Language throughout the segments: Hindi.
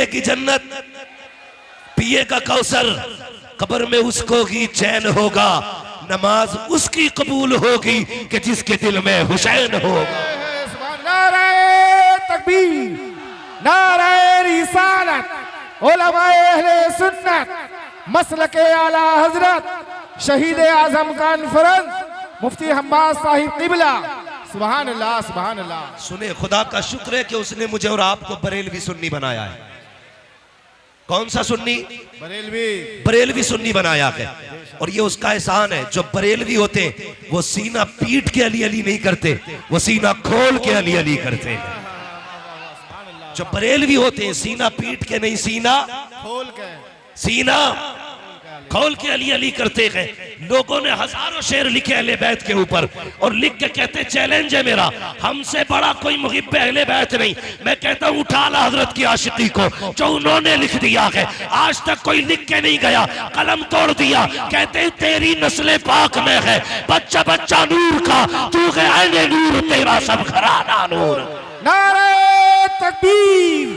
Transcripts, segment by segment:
मिलेगी जन्नत, पिएगा कौसर, कब्र में उसको ही चैन होगा, नमाज उसकी कबूल होगी कि जिसके दिल में हुसैन होगा। नारे तकबीर, नारे रिसालत, उलमाए अहले सुन्नत, मसलके आला हजरत शहीद आजम कॉन्फ्रेंस मुफ्ती हम्माद साहिब किबला। सुभान अल्लाह, सुभान अल्लाह। सुने, खुदा का शुक्र है कि उसने मुझे और आपको बरेलवी सुन्नी बनाया है। कौन सा सुन्नी? बरेलवी। बरेलवी सुन्नी बनाया है। और ये उसका एहसान है। जो बरेलवी होते हैं वो सीना पीट के अली अली नहीं करते, वो सीना खोल के अली अली करते हैं। जो बरेलवी होते हैं सीना पीट के नहीं, सीना खोल के अली अली करते हैं। लोगों ने हजारों शेर लिखे अहले बैत के ऊपर और लिख के कहते चैलेंज है मेरा, हमसे बड़ा कोई मुहिब्ब अहले बैत नहीं। मैं कहता हूं उठा ला हजरत की आशिकी को जो उन्होंने लिख दिया है, आज तक कोई लिख के नहीं गया, कलम तोड़ दिया। कहते तेरी नस्ल पाक में है बच्चा बच्चा नूर का, तू है ऐने नूर, तेरा सब घराना नूर। नारे तकबीर,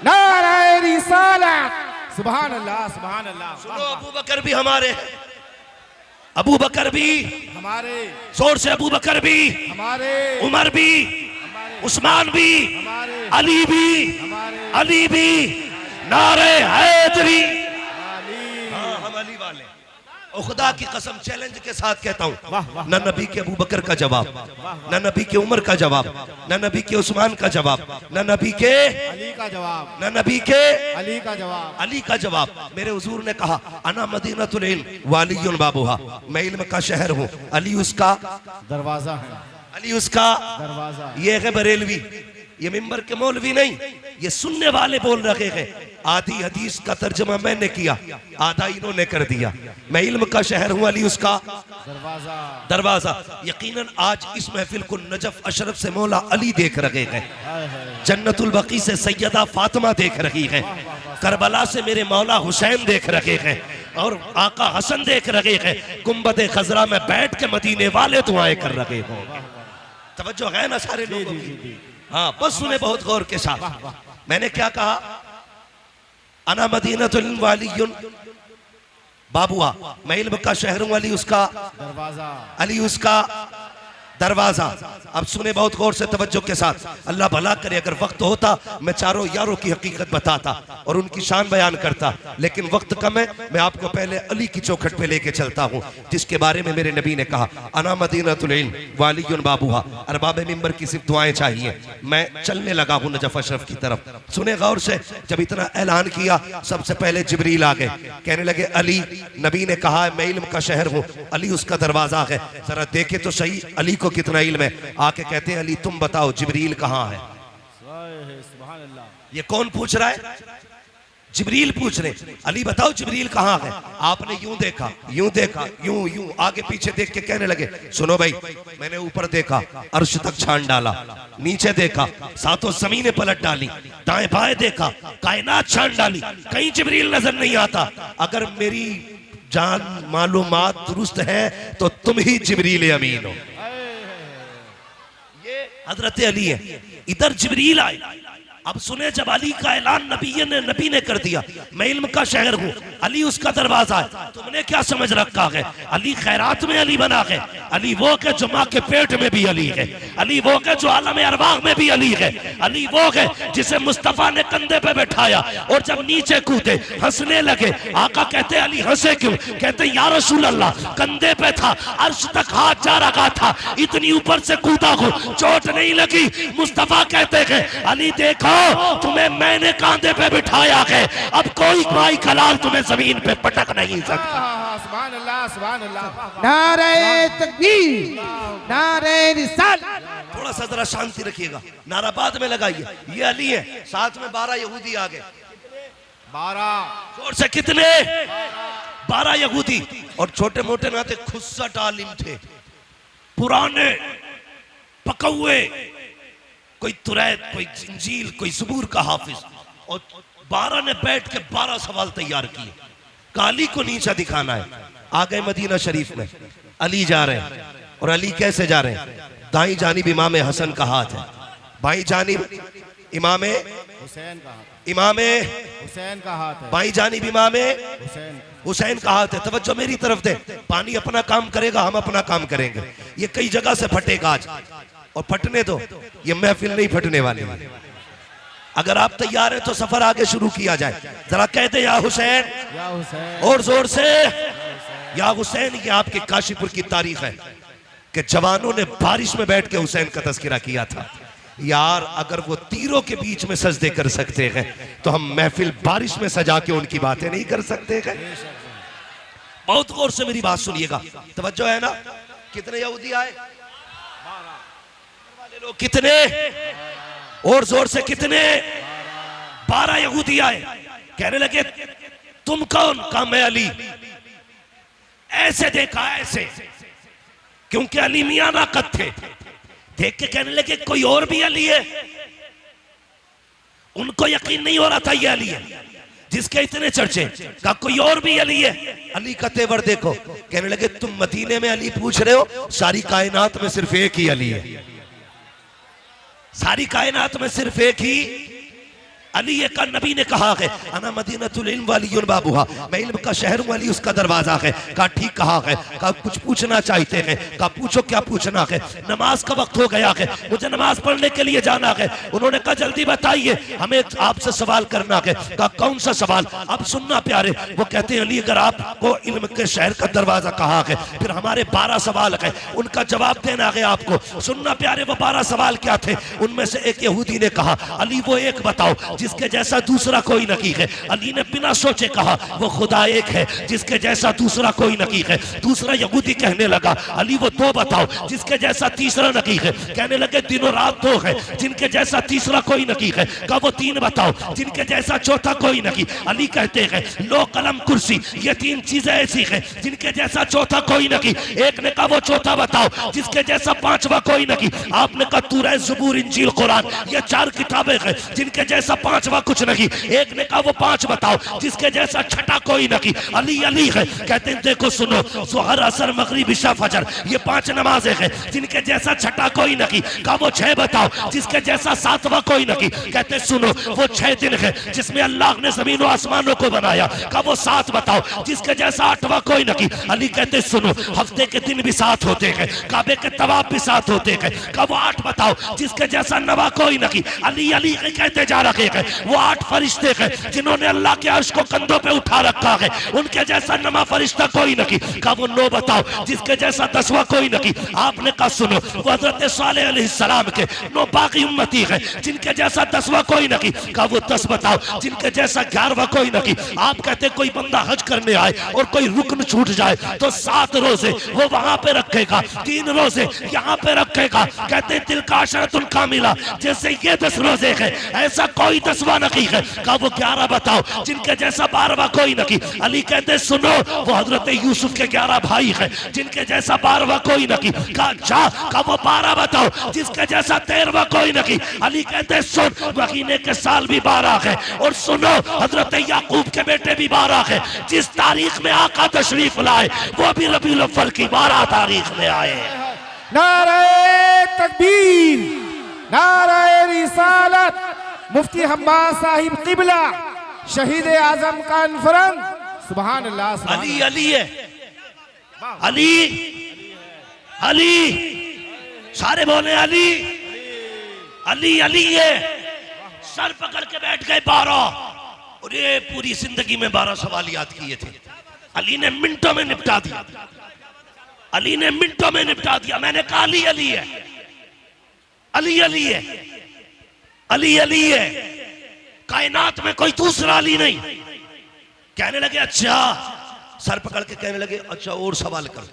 नारे रिसालत, सुभान अल्लाह, सुभान अल्लाह। सुनो, अबू बकर भी हमारे हैं, अबू बकर भी हमारे, जोर से अबू बकर भी हमारे, उमर भी, उस्मान भी, अली भी, अली भी, नारे हैदरी। हाँ, हम अली वाले। और खुदा की कसम चैलेंज के साथ कहता हूँ, न नबी के अबू बकर का जवाब, न नबी के उमर का जवाब, न नबी के उस्मान का जवाब, न नबी के अली का जवाब, न नबी के अली का जवाब, अली का जवाब। मेरे हुजूर ने कहा अना मदीनतुल इल्म वालियुन बाबुहा, मैं इल्म का शहर हूँ, अली उसका दरवाजा है, अली उसका दरवाजा। ये है बरेलवी, ये मिंबर के मौलवी नहीं, ये सुनने वाले बोल रहे हैं। आधी हदीस का तर्जमा मैंने किया, आधा इन्होंने कर दिया। मैं इल्म का शहर हूँ, अली उसका दरवाजा, दरवाजा। यकीनन आज इस महफिल को नजफ अशरफ से मौला अली देख रहे हैं, जन्नतुल बकी से सैयदा फातिमा देख रही है, करबला से मेरे मौला हुसैन देख रहे हैं, और आका हसन देख रहे हैं। गुंबद खजरा में बैठ के मदीने वाले दुआएं कर रहे हो। तवज्जो है ना सारे लोगों की? हाँ, बस सुने बहुत गौर के साथ। मैंने क्या कहा? अना मदीनतुल वालियुन बाबुआ, मैं इल्म का शहर हूं, अली उसका दरवाजा, अली उसका दरवाजा। अब सुने बहुत गौर से तवज्जो के साथ। अल्लाह भला करे अगर वक्त होता मैं चारों यारों की हकीकत बताता और उनकी शान बयान करता, लेकिन वक्त कम है। मैं आपको पहले अली की चौखट पे लेके चलता हूँ, जिसके बारे में मेरे नबी ने कहा अना मदीनतुल इल्म वालियुन बाबुहा। अरबाब मिंबर की सिर्फ दुआएं चाहिए। मैं चलने लगा हूँ नजफ अशरफ की तरफ। सुने गौर से, जब इतना ऐलान किया सबसे पहले जिब्रील आ गए, कहने लगे अली, नबी ने कहा मैं इल्म का शहर हूँ, अली उसका दरवाजा है, जरा देखे तो सही अली को कितना इल्म है। आके कहते हैं अली तुम बताओ जिब्रील कहाँ है? ये कौन पूछ रहा है? जिब्रील पूछ रहे। अली बताओ जिब्रील कहाँ है? आपने यूं देखा, यूं देखा, यूं यूं आगे पीछे देख के कहने लगे सुनो भाई, मैंने ऊपर देखा अर्श तक छान डाला, नीचे देखा सातों जमीनें पलट डाली, दाएं बाएं देखा कायनात छान डाली, कहीं जिब्रील नजर नहीं आता। अगर मेरी जान मालूमात दुरुस्त है तो तुम ही जिब्रील अमीन हो। हजरत अली है, इधर जिब्रील आए। अब सुने, जब अली का ऐलान नबी ने कर दिया मैं इल्म का शहर हूँ, अली उसका दरवाजा है, तुमने क्या समझ रखा है? अली खैरात में अली बना है, अली वो के जो माँ के पेट में भी अली है, अली वो के जो आलम अरवाह में भी अली है, अली वो है जिसे मुस्तफा ने कंधे पे बैठाया और जब नीचे कूदे हंसने लगे। आका कहते अली हंसे क्यों? कहते या रसूल अल्लाह, कंधे पे था, अर्श तक हाथ जा रखा था, इतनी ऊपर से कूदा हूँ, चोट नहीं लगी। मुस्तफा कहते हैं अली देखो तुम्हें मैंने कांधे पे बिठाया है, अब कोई भाई खलाल तुम्हें जमीन पे पटक नहीं सकता। सुभान अल्लाह, सुभान अल्लाह। नारे तकबीर, नारे रिसालत। थोड़ा सा जरा शांति रखिएगा, नारा बाद में लगाइए। ये अली है, साथ में 12 यहूदी आ गए। 12 जोर से कितने? 12 यहूदी और छोटे मोटे नाते खुस्सट आलिम थे, पुराने पकौए, कोई तुरैत, कोई इंजील, कोई ज़बूर का हाफिज। और 12 ने बैठ के 12 सवाल तैयार किए। काली को नीचा दिखाना है। आ गए मदीना शरीफ में, अली जा रहे हैं। और अली कैसे जा रहे हैं? दाई जानिब इमाम हसन का हाथ है, बाई जानिब इमाम हुसैन का हाथ। इमामे हुसैन का हाथ है। बाई जानिब इमामे हुसैन हुसैन का हाथ है। तवज्जो मेरी तरफ दे। पानी अपना काम करेगा, हम अपना काम करेंगे। ये कई जगह से फटेगा आज, और फटने दो, ये महफिल नहीं फटने वाली है। अगर आप तैयार हैं तो सफर आगे शुरू किया जाए। जरा कहते या हुसैन, या हुसैन, और जोर से या हुसैन। ये आपके काशीपुर की तारीख है कि जवानों ने बारिश में बैठ के हुसैन का तज़किरा किया था। यार अगर वो तीरों के बीच में सजदे कर सकते हैं तो हम महफिल बारिश में सजा के उनकी बातें नहीं कर सकते हैं? बहुत गौर से मेरी बात सुनिएगा, तवज्जो है ना। कितने यहूदी आए? वाले लोग कितने? और जोर से कितने? 12 यहूदी आए। कहने लगे तुम कौन? कहा मैं अली। ऐसे देखा, ऐसे, क्योंकि अली मियां नाकत थे। देख के कहने लगे कोई और भी अली है? उनको यकीन नहीं हो रहा था ये अली है जिसके इतने चर्चे। कहा कोई और भी अली है? अली का तेवर देखो। कहने लगे तुम मदीने में अली पूछ रहे हो, सारी कायनात में सिर्फ एक ही अली है। सारी कायनात में सिर्फ एक ही अली है। का नबी ने कहा है अना मदीनतुल इल्म वलियुल बाबुहा, मैं इल्म का शहर हूं, अली उसका दरवाजा है। कहा ठीक कहा है। कहा कुछ पूछना चाहते हैं? कहा पूछो क्या पूछना है? नमाज का वक्त हो गया है, मुझे नमाज पढ़ने के लिए जाना है। उन्होंने कहा जल्दी बताइए, हमें आपसे सवाल करना है। कहा कौन सा सवाल? अब सुनना प्यारे। वो कहते हैं अली अगर आपको इल्म के शहर का दरवाजा कहा है, फिर हमारे 12 सवाल है, उनका जवाब देना है आपको। सुनना प्यारे, वो 12 सवाल क्या थे? उनमें से एक यहूदी ने कहा अली वो एक बताओ जिसके जैसा दूसरा कोई नहीं है। अली ने बिना सोचे कहा वो खुदा एक है जिसके जैसा दूसरा कोई नहीं है। दूसरा यहूदी कहने लगा अली वो 2 बताओ जिसके जैसा तीसरा नहीं है। कहने लगे दिनों रात 2 है जिनके जैसा तीसरा कोई नहीं है। कहा वो 3 बताओ जिनके जैसा चौथा कोई नहीं। अली कहते हैं लो कलम कुर्सी, ये 3 चीजें ऐसी है जिनके जैसा चौथा कोई नहीं। एक ने कहा वो चौथा बताओ जिसके जैसा 5वां कोई नहीं। आपने कहा तूरा ज़बूर इंजील कुरान, ये 4 किताबें हैं जिनके जैसा 5वां कुछ नहीं। एक ने कहा वो 5 बताओ जिसके जैसा छठा कोई नहीं। अली अली है। कहते हैं देखो सुनो, ज़ोहर असर मगरिब इशा फजर, ये 5 नमाजें हैं जिनके जैसा छठा कोई नहीं। कहा वो 6 बताओ जिसके जैसा 7वां कोई नहीं। कहते सुनो वो 6 दिन है जिसमें अल्लाह ने जमीन और आसमानों को बनाया। कहा वो 7 बताओ जिसके जैसा 8वां कोई नहीं। अली कहते सुनो हफ्ते के दिन भी 7 होते हैं, काबे के तवाफ भी 7 होते हैं। कहा वो 8 बताओ जिसके जैसा 9वां कोई नहीं। अली अली कहते जा रहे हैं वो 8 फरिश्ते हैं जिन्होंने अल्लाह के अर्श को कंधों पे उठा रखा है, उनके जैसा 9वां फरिश्ता कोई नहीं। कहा वो 9 बताओ जिसके जैसा 10वां कोई नहीं। आपने कहा सुनो वो हजरत सालेह अलैहिस्सलाम के 9 बाकी उम्मती है जिनके जैसा 10वां कोई नहीं। कहा वो 10 बताओ जिनके जैसा 11वां कोई नहीं। आप कहते कोई बंदा हज करने आए और कोई रुकन छूट जाए तो 7 रोजे वो वहां पे रखेगा, 3 रोजे यहाँ पे रखेगा। कहते दिल का अशरतुल कामिला, जैसे ये 10 रोजे है ऐसा कोई 10वां नहीं है। कहा वो 11 बताओ जिनके जैसा 12वां कोई नहीं। अली कहते सुनो वो हजरत यूसुफ के 11 भाई है जिनके जैसा 12वां कोई नहीं। कहा जा। कहा वो 12 बताओ जिसके जैसा 13वां कोई नहीं। अली कहते सुन महीने के साल भी 12 है, और सुनो हजरत याकूब के बेटे भी 12 है। जिस तारीख में आका तशरीफ लाए वो भी रबीउल अव्वल की 12 तारीख में आए। नारे तकबीर, नारे रिसालत, मुफ्ती हम्माद साहिब किबला, शहीद आजम कॉन्फ्रेंस। सुभान अल्लाह, सुभान अली अली है, अली अली, सारे बोले अली अली अली है। सर पकड़ के बैठ गए 12, और ये पूरी जिंदगी में 12 सवाल याद किए थे। अली ने मिनटों में निपटा दिया, अली ने मिनटों में निपटा दिया। मैंने कहा अली अली है, अली अली है, अली अली है, कायनात में कोई दूसरा अली नहीं। कहने लगे अच्छा, सर पकड़ के कहने लगे अच्छा और सवाल कर।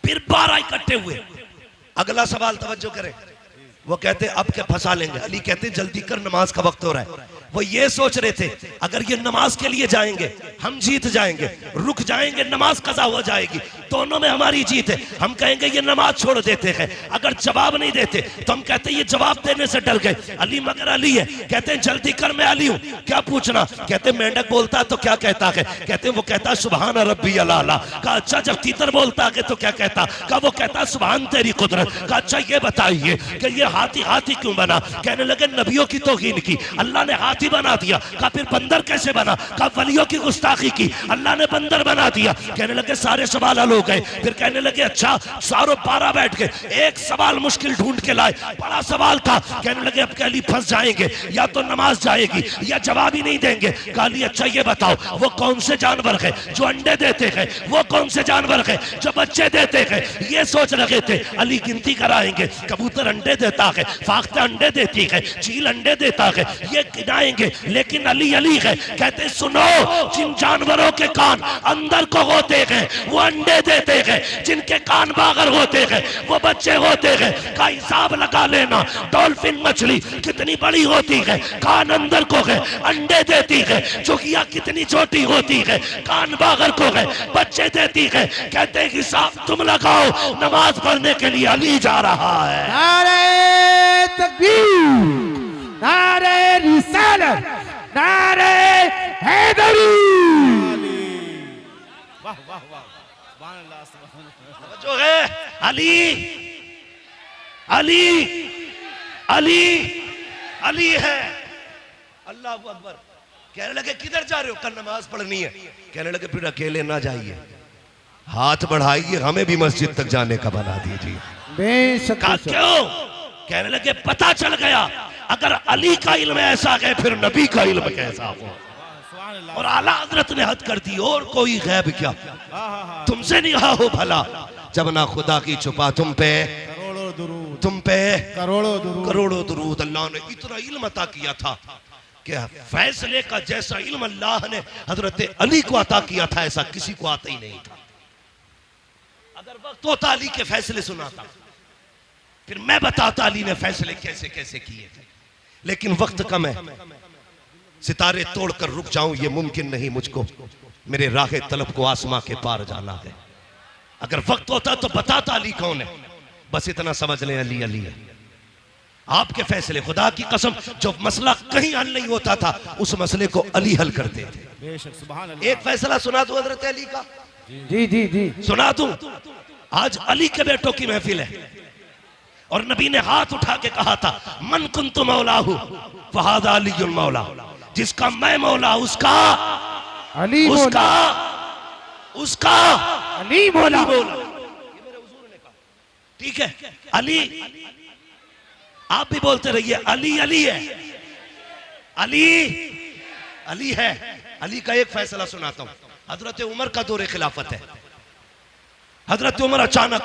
फिर 12 इकट्ठे हुए। अगला सवाल तवज्जो करें, वो कहते अब क्या फंसा लेंगे। अली कहते जल्दी कर नमाज का वक्त हो रहा है। वो ये सोच रहे थे अगर ये नमाज के लिए जाएंगे हम जीत जाएंगे, रुक जाएंगे नमाज कज़ा हो जाएगी। दोनों में हमारी जीत है। हम कहेंगे ये नमाज छोड़ देते हैं, अगर जवाब नहीं देते तो हम कहते हैं ये जवाब देने से डर गए। अली मगर अली है, कहते हैं जल्दी कर मैं अली हूँ, क्या पूछना? कहते हैं मेंढक बोलता तो क्या कहता है? कहते हैं वो कहता सुभान रब्बी अला। कहा अच्छा जब तीतर बोलता है तो क्या कहता? कहा वो कहता सुभान तेरी कुदरत। कहा अच्छा ये बताइए कि ये हाथी हाथी क्यों बना? कहने लगे नबियों की तौहीन की, अल्लाह ने हाथी बना दिया। कहा फिर बंदर कैसे बना? कहा वलियों की गुस्ताखी की, अल्लाह ने बंदर बना दिया। कहने लगे सारे सवाल हल हो गए। फिर कहने लगे अच्छा सारों 12 बैठ गए, एक सवाल मुश्किल ढूंढ के लाए, बड़ा सवाल था। कहने लगे अब अली फंस जाएंगे, या तो नमाज जाएगी या जवाब ही नहीं देंगे। कहा अच्छा ये बताओ वो कौन से जानवर है जो अंडे देते हैं, वो कौन से जानवर है जो बच्चे देते हैं? ये सोच रहे थे। अली गिनती कराएंगे, कबूतर अंडे देता है, फाख्ता अंडे देती है, चील अंडे देता है, ये गिनाएंगे। लेकिन अली अली है, कहते सुनो जिन जानवरों के कान अंदर को होते हैं वो अंडे देते हैं, जिनके कान बाहर होते हैं वो बच्चे होते हैं। का हिसाब लगा लेना, डॉल्फिन मछली कितनी बड़ी होती है, कान अंदर को है, अंडे देती है। चुकिया कितनी छोटी होती है, कान बाहर को है, बच्चे देती है। कहते हैं हिसाब तुम लगाओ, नमाज पढ़ने के लिए अली जा रहा है। नारे तकबीर, नारे रिसालत, नारे हैदरी। वाह वाह वाह, सुभान अल्लाह, सुभान अल्लाह। जो है अली अली अली अली है। अल्लाह अकबर। कहने लगे किधर जा रहे हो? कल नमाज पढ़नी है। कहने लगे फिर अकेले ना जाइए, हाथ बढ़ाइए, हमें भी मस्जिद तक जाने का बना दीजिए। बेशक कहा क्यों? कहने लगे पता चल गया अगर अली का इल्म ऐसा है फिर नबी का इल्म कैसा हो। और आला हजरत ने हद कर दी, और कोई गैब क्या, तुमसे निगाह हो भला जब ना खुदा की छुपा तुम पे करोड़ों दुरूद, तुम पे करोड़ों दुरूद। अल्लाह ने इतना इल्म अता किया था कि फैसले का जैसा इल्म अल्लाह ने हजरत अली को अता किया था ऐसा किसी को आता ही नहीं था। अगर वक्त होता अली के फैसले सुनाता, फिर मैं बताता अली ने फैसले कैसे कैसे किए थे। लेकिन वक्त कम है, सितारे तोड़कर रुक जाऊं ये मुमकिन नहीं मुझको, मेरे राह तलब को आसमां के पार जाना है। अगर वक्त होता तो बताता अली कौन है, बस इतना समझ लें अली अली है। आपके फैसले, खुदा की कसम, जो मसला कहीं हल नहीं होता था उस मसले को अली हल करते थे। बेशक, सुभान अल्लाह। एक फैसला सुना दूं हजरत अली का, जी जी जी सुना दूं। आज अली के बेटों की महफिल है और नबी ने हाथ उठा के कहा था मन कुन्तु मौलाहु फहादा अलीयुल मौला, जिसका मैं मौला उसका अली उसका उसका अली मौला। ठीक है, अली आप भी बोलते रहिए अली अली है, अली अली है। अली का एक फैसला सुनाता हूं। हजरत उमर का दौरे खिलाफत है। हजरत उमर अचानक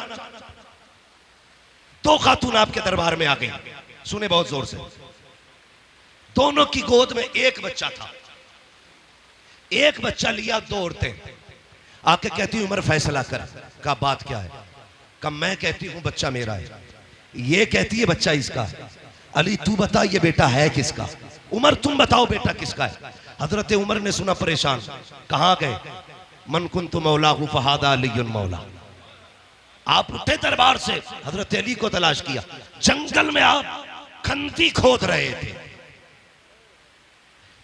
दो खातून आपके दरबार में आ गई, सुने बहुत जोर से। दोनों की गोद में एक बच्चा था, एक बच्चा लिया, दो औरतें आके कहती उमर फैसला कर। का बात क्या है? का मैं कहती हूं बच्चा मेरा है, ये कहती है बच्चा इसका है। अली तू बता ये बेटा है किसका? उमर तुम बताओ बेटा किसका है? हजरत उमर ने सुना, परेशान, कहां गए? मन कुन्तु मौलाहु फहादा अलीयुल मौला। आप उठे दरबार से, हजरत अली को तलाश किया। जंगल में आप खंती खोद रहे थे,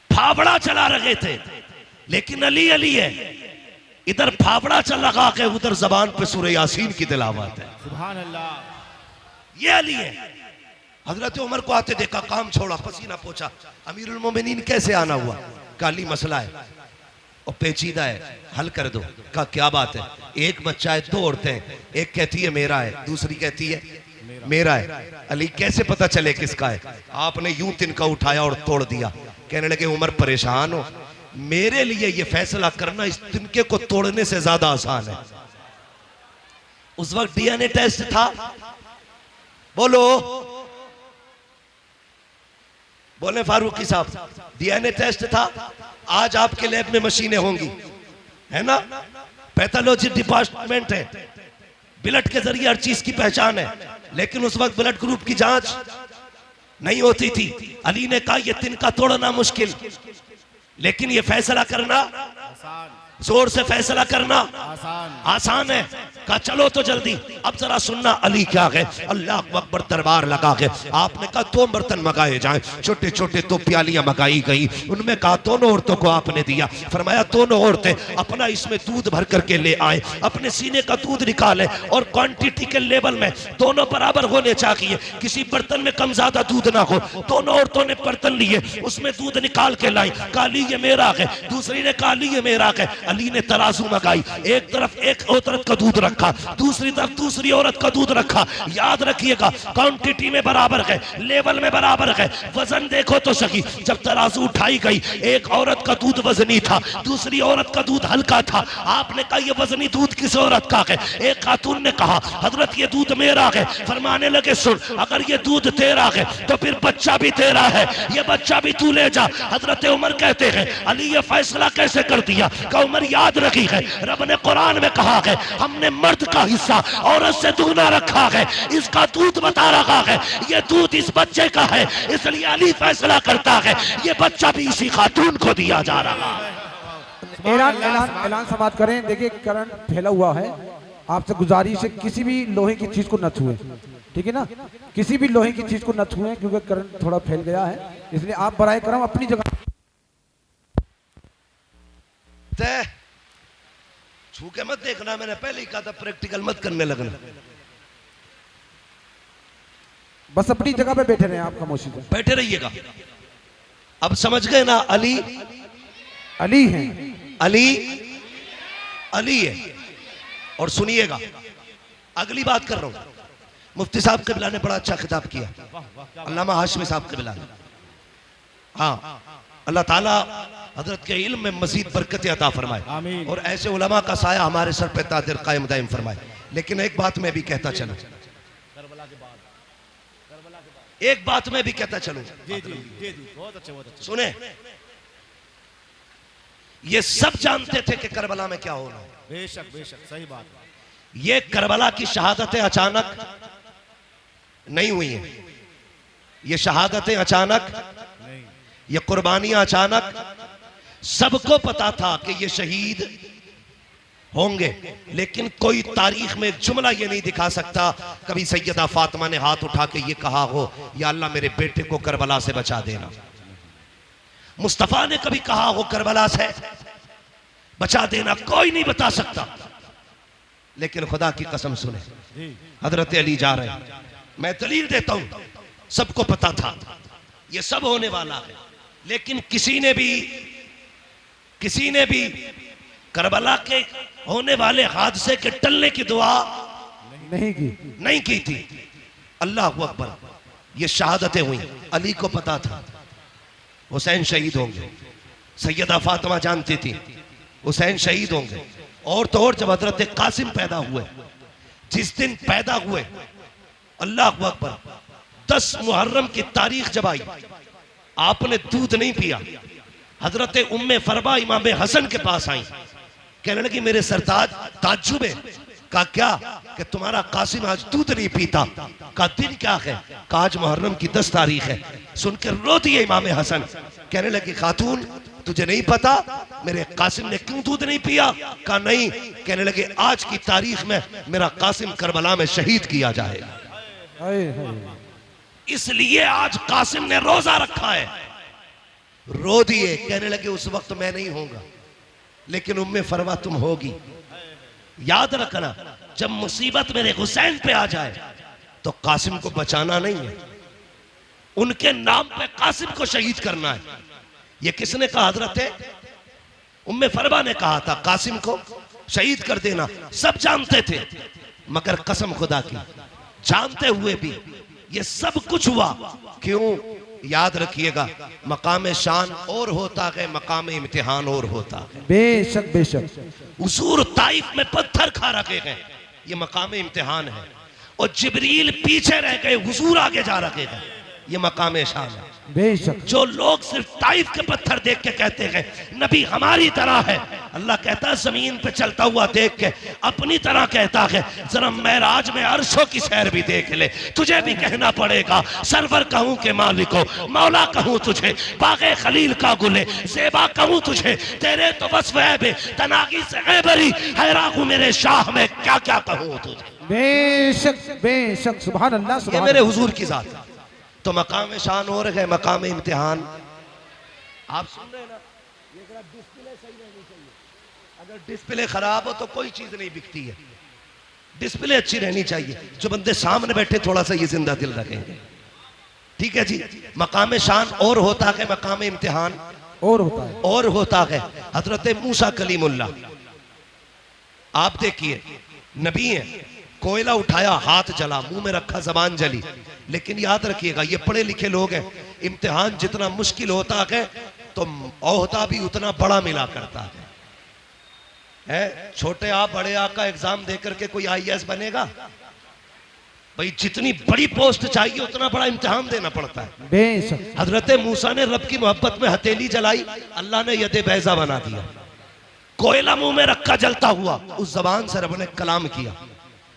फावड़ा चला रहे थे, लेकिन अली अली है। इधर फावड़ा चल रहा है, उधर जबान पे सूरह यासीन की तिलावत है। सुभान अल्लाह। ये अली है। हजरत उमर को आते देखा, काम छोड़ा, पसीना पोछा। अमीरुल मोमिनीन कैसे आना हुआ? काली मसला है और पेचीदा है, हल कर दो। का क्या बात है? एक बच्चा है, दो औरतें, एक कहती है मेरा है, दूसरी कहती है मेरा है। अली कैसे पता चले किसका है? आपने यूं तिनका उठाया और तोड़ दिया। कहने लगे उमर परेशान हो, मेरे लिए ये फैसला करना इस तिनके को तोड़ने से ज्यादा आसान है। उस वक्त डीएनए टेस्ट था, बोलो बोले फारूकी साहब, डीएनए टेस्ट था। आज आपके लैब में मशीनें होंगी, है ना, पैथोलॉजी डिपार्टमेंट है, ब्लड के जरिए हर चीज की पहचान है। लेकिन उस वक्त ब्लड ग्रुप की जांच नहीं होती थी। अली ने कहा यह तिनका तोड़ना मुश्किल, लेकिन ये फैसला करना, आसान जोर से फैसला करना आसान आसान है। कहा चलो तो जल्दी। अब जरा सुनना, अली क्या गए, अल्लाह अकबर दरबार लगा के आपने कहा 2 बर्तन मंगाए जाएं, छोटे छोटे 2 प्यालियां मंगाई गई। उनमें कहा दोनों औरतों को आपने दिया, फरमाया दोनों औरतें अपना इसमें दूध भर करके ले आए, अपने सीने का दूध निकाले और क्वांटिटी के लेवल में दोनों बराबर होने चाहिए, किसी बर्तन में कम ज्यादा दूध ना हो। दोनों औरतों ने बर्तन लिए, उसमें दूध निकाल के लाई, कहा ली ये मेरा है, दूसरी ने कहा ली ये मेरा है। अली ने तराजू मंगाई, एक तरफ एक औरत का दूध रखा, दूसरी तरफ दूसरी औरत का दूध रखा। याद रखिएगा क्वांटिटी में बराबर है, लेवल में बराबर है, वजन देखो तो सही। जब तराजू उठाई गई, एक औरत का दूध वजनी था, दूसरी औरत का दूध हल्का था। आपने कहा ये वजनी दूध किस औरत का है? एक खातून ने कहा हजरत ये दूध मेरा है। फरमाने लगे सुन, अगर ये दूध तेरा है तो फिर बच्चा भी तेरा है, ये बच्चा भी तू ले जा। हजरत उमर कहते हैं अली ये फैसला कैसे कर दिया? का उमर याद रखी है, रब ने कुरान में कहा है हमने मर्द का हिस्सा औरत से दूना रखा है, इसका दूध बता रखा है ये दूध इस बच्चे का है, इसलिए अली फैसला करता है ये बच्चा भी इसी खातून को दिया जा रहा है। ऐलान समाप्त करें। देखिए करंट फैला हुआ है, आपसे गुजारिश है किसी भी लोहे की चीज को न छुएं, ठीक है ना? किसी भी लोहे की चीज को न छुएं क्योंकि करंट थोड़ा फैल गया है, इसलिए आप बराए करम अपनी जगह छू के मत देखना, मैंने पहले ही कहा था प्रैक्टिकल मत करने लगना। बस अपनी जगह पे बैठे रहे, आप खामोशी से बैठे रहिएगा। अब समझ गए ना, अली अली हैं, अली अली है। और सुनिएगा अगली बात कर रहा हूं, मुफ्ती साहब क़िबला ने बड़ा अच्छा खिताब किया, अल्लामा हाशमी साहब क़िबला ने। हाँ, अल्लाह ताला हजरत के इल्म में मजीद बरकत अता फरमाए और ऐसे उलमा का साया हमारे सर पे तादिर कायम दायम फरमाए। लेकिन एक बात मैं भी कहता चलूं, एक बात मैं भी कहता चलूं, बहुत अच्छे सुने, ये सब जानते थे कि करबला में क्या होना है। बेशक बेशक सही बात है। ये करबला की शहादतें अचानक नहीं हुई हैं, ये शहादतें अचानक, ये कुर्बानियां अचानक। सबको पता था कि ये शहीद होंगे, लेकिन कोई तारीख में जुमला ये नहीं दिखा सकता कभी सैयदा फातिमा ने हाथ उठा के ये कहा हो या अल्लाह मेरे बेटे को करबला से बचा देना। मुस्तफा ने कभी कहा हो करबला से बचा देना, कोई नहीं बता सकता। लेकिन खुदा की कसम सुने, हजरत अली जा रहे हैं, मैं दलील देता हूं, सबको पता था ये सब होने वाला है, लेकिन किसी ने भी करबला के होने वाले हादसे के टलने की दुआ नहीं की थी। अल्लाह अकबर, ये शहादतें हुई, अली को पता था हुसैन शहीद होंगे, सैयदा फातिमा जानती थी हुसैन शहीद होंगे। और तो और जब हजरत कासिम पैदा हुए, जिस दिन पैदा हुए, अल्लाह अकबर, 10 मुहर्रम की तारीख जब आई, आपने दूध नहीं पिया। हजरत उम्मे फरबा इमाम हसन के पास आई, कहने लगी मेरे सरताज ताज्जुब है। कहा क्या? कि तुम्हारा कासिम आज दूध नहीं पीता। कहा दिन क्या है? कहा आज मुहर्रम की 10 तारीख है। सुनकर रो दिए इमाम हसन, कहने लगी खातून तुझे नहीं पता मेरे कासिम ने क्यों दूध नहीं पिया? कहा नहीं। कहने लगे आज की तारीख में मेरा कासिम करबला में शहीद किया जाएगा, इसलिए आज कासिम ने रोजा रखा है। रो दिए, कहने लगे उस वक्त मैं नहीं होगा, लेकिन उम्मे फरवा तुम होगी। याद रखना, जब मुसीबत मेरे हुसैन पे आ जाए तो कासिम को बचाना नहीं है, उनके नाम पे कासिम को शहीद करना है। ये किसने कहा? हजरत उम्मे फरवा ने कहा था कासिम को शहीद कर देना। सब जानते थे, मगर कसम खुदा की, जानते हुए भी ये सब कुछ हुआ क्यों? याद रखिएगा, मकाम शान और होता है, मकाम इम्तिहान और होता है। बेशक बेशक। हुजूर ताइफ में पत्थर खा रखे हैं, ये मकाम इम्तिहान है। और जिब्रील पीछे रह गए, हुजूर आगे जा रखे हैं, ये मकाम शान है। बेशक। जो लोग सिर्फ ताइफ के पत्थर देख के कहते हैं नबी हमारी तरह है, अल्लाह कहता है जमीन पे चलता हुआ देख के अपनी तरह कहता है जरा मेराज में अर्शों की सैर भी देख ले। तुझे भी कहना पड़ेगा सरवर कहूं के मालिको, मौला कहूं तुझे, बागे खलील का गुले ज़ेबा कहूं तुझे, तेरे तो बस वह बे तनागी से गैबरी हैरान हूं मेरे शाह में क्या क्या कहूं तुझे। बेशक सुभान अल्लाह ये सुभान मेरे हुजूर की जात है। तो मकाम शान और है मकाम इम्तिहान। आप सुन रहे हैं ना, ये जरा डिस्प्ले सही रहनी चाहिए। अगर डिस्प्ले खराब हो तो कोई चीज नहीं बिकती है। डिस्प्ले अच्छी रहनी चाहिए। जो बंदे सामने बैठे थोड़ा सा ये जिंदा दिल रखेंगे। ठीक है जी। मकाम शान और होता है मकाम इम्तिहान और होता है। और होता है हजरत मूसा कलीमुल्लाह। आप देखिए नबी है, कोयला उठाया हाथ जला, मुंह में रखा जबान जली। लेकिन याद रखिएगा ये पढ़े लिखे लोग हैं, इम्तिहान जितना मुश्किल होता है तो ओहदा भी उतना बड़ा मिला करता है। छोटे आ बड़े आ का एग्जाम देकर के कोई IAS बनेगा? भाई जितनी बड़ी पोस्ट चाहिए उतना बड़ा इम्तिहान देना पड़ता है। बेशक हजरत मूसा ने रब की मोहब्बत में हथेली जलाई, अल्लाह ने यदे बैजा बना दिया। कोयला मुंह में रखा जलता हुआ, उस जबान से रब ने कलाम किया,